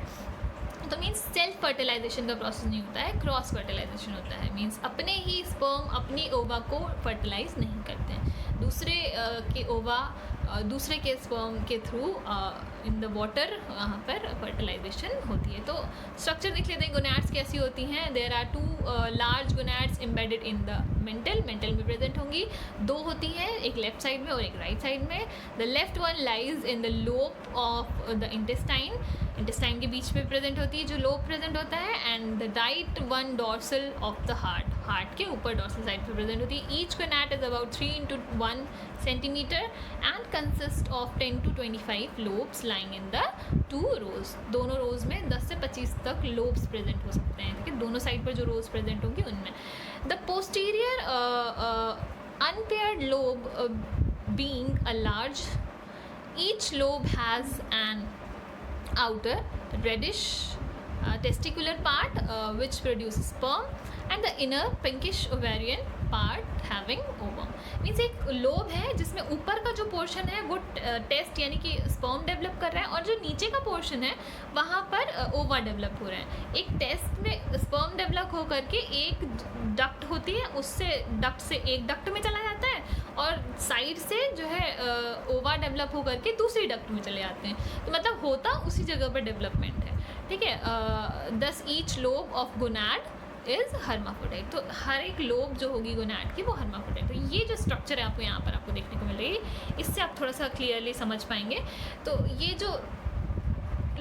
तो मीन्स सेल्फ फर्टिलाइजेशन का प्रोसेस नहीं होता है, क्रॉस फर्टिलाइजेशन होता है। मीन्स अपने ही स्पर्म अपनी ओवा को फर्टिलाइज नहीं करते हैं, दूसरे के ओवा दूसरे के स्पर्म के थ्रू इन द वाटर वहाँ पर फर्टिलाइजेशन होती है। तो स्ट्रक्चर देख लेते हैं गोनैड्स कैसी होती हैं। There are two large gonads embedded in the mantle में प्रेजेंट होंगी, दो होती हैं, एक लेफ्ट साइड में और एक राइट साइड में। The left one lies in the lobe of the intestine के बीच में प्रेजेंट होती है जो लोब प्रेजेंट होता है, and the right one dorsal of the heart के ऊपर डॉर्सल साइड पे प्रेजेंट होती है। Each gonad is about 3 into 1 centimeter and consist of 10 to 25 lobes lying in the two rows। दोनों रोज में 10 से 25 तक लोब्स प्रेजेंट हो सकते हैं, ठीक है, दोनों साइड पर जो रोज प्रेजेंट होंगी उनमें। The posterior unpaired lobe being a large, each lobe has an outer reddish testicular part which produces sperm and the inner pinkish ovarian part having ovum। Means एक लोब है जिसमें ऊपर का जो पोर्शन है वो टेस्ट यानी कि स्पर्म डेवलप कर रहा है और जो नीचे का पोर्शन है वहाँ पर ओवा डेवलप हो रहा है। एक टेस्ट में स्पर्म डेवलप हो करके एक डक्ट होती है, उससे डक्ट से एक डक्ट में चला जाता है और साइड से जो है ओवा डेवलप होकर के दूसरी डक्ट में चले जाते हैं। तो मतलब होता उसी जगह पर डेवलपमेंट है, ठीक है। दस each lobe of gonad is hermaphrodite. तो हर एक लोब जो होगी गोनाड की वो हर्माफ्रोडाइट। तो ये जो स्ट्रक्चर है आपको यहाँ पर आपको देखने को मिल रही है, इससे आप थोड़ा सा क्लियरली समझ पाएंगे। तो ये जो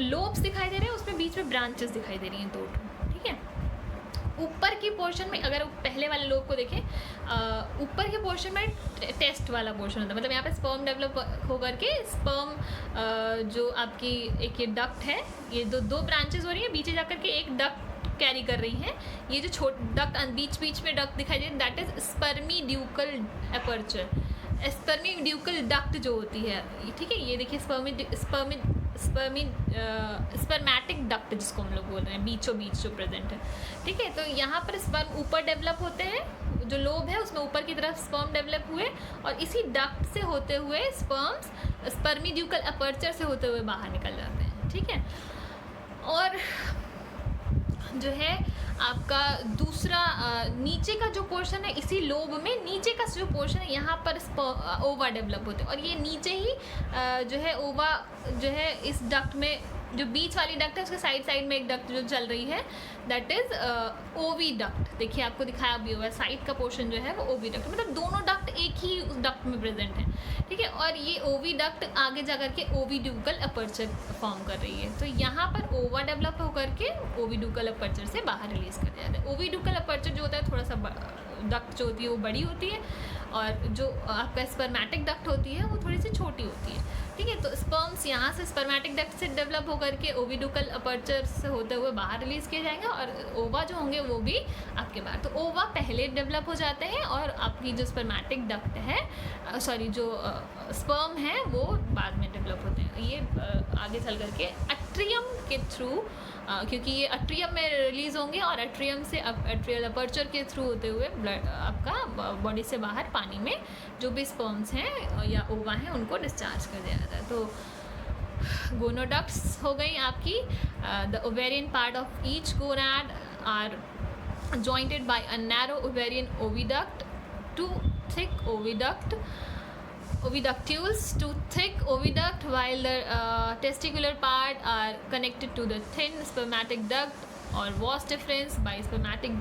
लोब्स दिखाई दे रहे हैं उसमें बीच में ब्रांचेस दिखाई दे रही हैं 2, ठीक है। ऊपर की पोर्शन में अगर पहले वाले लोब को देखें, ऊपर के पोर्शन में टेस्ट वाला पोर्शन होता है, मतलब यहाँ पे स्पर्म डेवलप होकर के स्पर्म जो आपकी एक ये डक्ट है, ये दो ब्रांचेस हो रही है, बीच जाकर के एक डक्ट कैरी कर रही है। ये जो डक्ट बीच बीच में डक्ट दिखाई दे रही है दैट इज स्पर्मीड्यूकल एपर्चर। स्पर्मीड्यूकल डक्ट जो होती है, ठीक है, ये देखिए स्पर्मेटिक डक्ट जिसको हम लोग बोल रहे हैं, बीचों बीच जो प्रेजेंट है, ठीक है। तो यहाँ पर स्पर्म ऊपर डेवलप होते हैं, जो लोब है उसमें ऊपर की तरफ स्पर्म डेवलप हुए और इसी डक्ट से होते हुए स्पर्म्स स्पर्मीड्यूकल अपर्चर से होते हुए बाहर निकल जाते हैं, ठीक है। और जो है आपका दूसरा नीचे का जो पोर्शन है, इसी लोब में नीचे का जो पोर्शन है यहाँ पर ओवा डेवलप होते हैं और ये नीचे ही जो है ओवा जो है इस डक्ट में, जो बीच वाली डक्ट है उसके साइड में एक डक्ट जो चल रही है दैट इज ओवी डक्ट। देखिए आपको दिखाया भी हुआ है, साइड का पोर्शन जो है वो ओवी डक्ट, मतलब दोनों डक्ट एक ही उस डक्ट में प्रेजेंट है, ठीक है। और ये ओवी डक्ट आगे जाकर के ओविड्यूकल अपर्चर फॉर्म कर रही है। तो यहाँ पर ओवा डेवलप होकर के ओविड्यूकल अपर्चर से बाहर रिलीज कर दिया जाता है। ओविड्यूकल अपर्चर जो होता है थोड़ा सा डक्ट जो होती है वो बड़ी होती है और जो आपका स्पर्मेटिक डक्ट होती है वो थोड़ी सी छोटी होती है, ठीक है। तो स्पर्म्स यहाँ से स्पर्मेटिक डक्ट से डेवलप होकर के ओविड्यूकल अपर्चर से होते हुए बाहर रिलीज किए जाएंगे और ओवा जो होंगे वो भी आपके बाहर। तो ओवा पहले डेवलप हो जाते हैं और आपकी जो स्पर्मेटिक डक्ट है, सॉरी जो स्पर्म है वो बाद में डेवलप होते हैं। ये आगे चल करके एट्रियम के थ्रू, क्योंकि ये एट्रियम में रिलीज होंगे और एट्रियम से एट्रियल अपर्चर के थ्रू होते हुए ब्लड आपका बॉडी से बाहर पानी में जो भी स्पर्म्स हैं या ओवा हैं उनको डिस्चार्ज कर दिया जाता है। तो गोनोडक्ट्स हो गई आपकी। The ovarian part of each gonad are jointed by a narrow ovarian oviduct, two thick oviductules, two thick oviduct, while the testicular part are connected to the thin spermatic duct or vas deferens by spermatic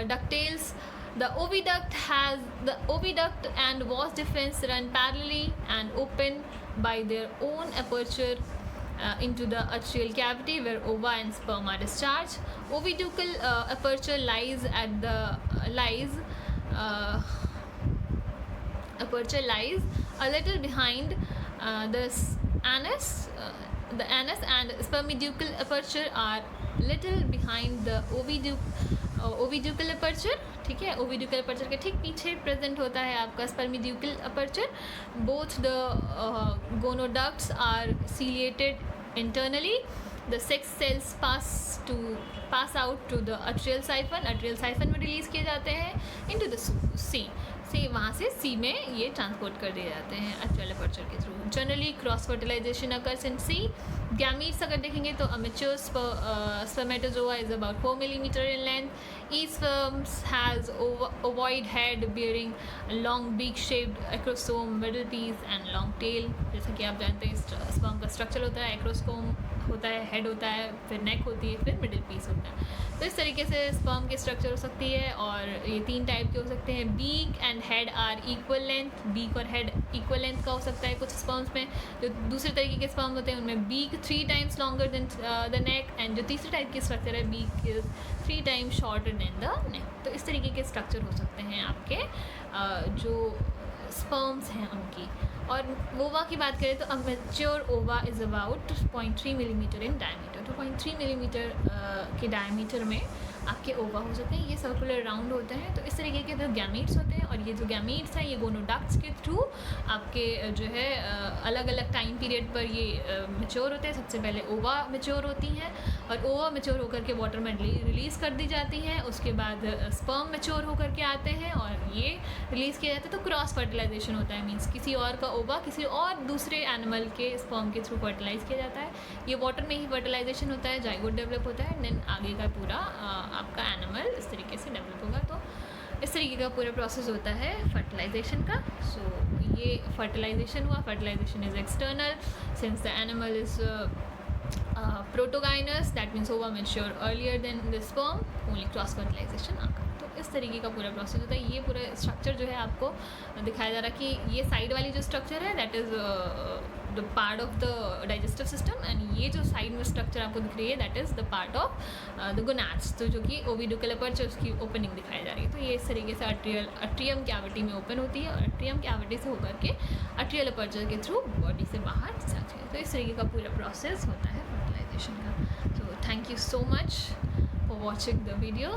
ductales. The oviduct and vas deferens run parallelly and open by their own aperture into the atrial cavity where ova and sperm are discharged. Oviducal aperture lies a little behind the anus. The anus and spermiducal aperture are little behind the oviducal aperture, ठीक है। ओविड्यूकल aperture के ठीक पीछे present होता है आपका spermiducal aperture. Both the gonoducts are ciliated internally. The sex cells pass out to the atrial siphon, atrial siphon में release किए जाते हैं इनटू द सी, वहाँ से सी में ये ट्रांसपोर्ट कर दिए जाते हैं अट्रियल अपर्चर के थ्रू। Generally cross fertilization occurs in sea. Gametes अगर देखेंगे तो mature spermatozoa is about 4 millimeter in length. Each sperm has ovoid head bearing long beak-shaped acrosome, middle piece and long tail. जैसा कि आप जानते हैं स्पर्म का स्ट्रक्चर होता है, एक्रोस्कोम होता है, हेड होता है, फिर नेक होती है, फिर मिडिल पीस होता है। तो इस तरीके से स्पर्म की स्ट्रक्चर हो सकती है और ये 3 टाइप के हो सकते हैं। Beak and head are equal length, beak और हेड इक्वल लेंथ का हो सकता है कुछ स्पर्म्स में। जो दूसरे तरीके के स्पर्म होते हैं उनमें beak 3 times longer than the neck, and जो तीसरे टाइप की स्ट्रक्चर है beak is 3 times shorter than the neck. तो इस तरीके के स्ट्रक्चर हो सकते हैं आपके जो स्पर्म्स हैं उनकी। और ओवा की बात करें तो अ मैच्योर ओवा is about 0.3 millimetre in diameter. तो 0.3 मिलीमीटर के डायमीटर में आपके ओवा हो सकते हैं। ये सर्कुलर राउंड होते हैं। तो इस तरीके के जो गैमीट्स होते हैं और ये जो गैमीट्स हैं ये गोनोडक्ट्स के थ्रू आपके जो है अलग अलग टाइम पीरियड पर ये मैच्योर होते हैं। सबसे पहले ओवा मैच्योर होती हैं और ओवा मैच्योर होकर के वाटर में रिलीज़ कर दी जाती हैं। उसके बाद स्पर्म मैच्योर होकर के आते हैं और ये रिलीज़ किया जाता है। तो क्रॉस फर्टिलाइजेशन होता है, मीन्स किसी और का ओवा किसी और दूसरे एनिमल के स्पर्म के थ्रू फर्टिलाइज किया जाता है। ये वाटर में ही फर्टिलाइजेशन होता है, जाइगोट डेवलप होता है, देन आगे का पूरा आपका एनिमल इस तरीके से डेवलप होगा। तो इस तरीके का पूरा प्रोसेस होता है फर्टिलाइजेशन का. सो ये फर्टिलाइजेशन हुआ. Fertilisation is external since the animal is protogynous, that means ova mature earlier than the sperm, only cross fertilisation आकर. तो इस तरीके का पूरा प्रोसेस होता है. ये पूरा स्ट्रक्चर जो है आपको दिखाया जा रहा है कि ये साइड वाली जो स्ट्रक्चर है that is the part of the digestive system, and ये जो साइड में स्ट्रक्चर आपको दिख रही है that is the part of the gonads, तो जो कि ओविडुकल अपर्चर उसकी ओपनिंग दिखाई जा रही है. तो ये इस तरीके से अट्रियम कैविटी में ओपन होती है और अट्रियम कैविटी से होकर के अट्रियल अपर्चर के थ्रू बॉडी से बाहर जाती है. तो इस तरीके का पूरा प्रोसेस होता है फर्टिलाइजेशन का. So thank you so much for watching the video.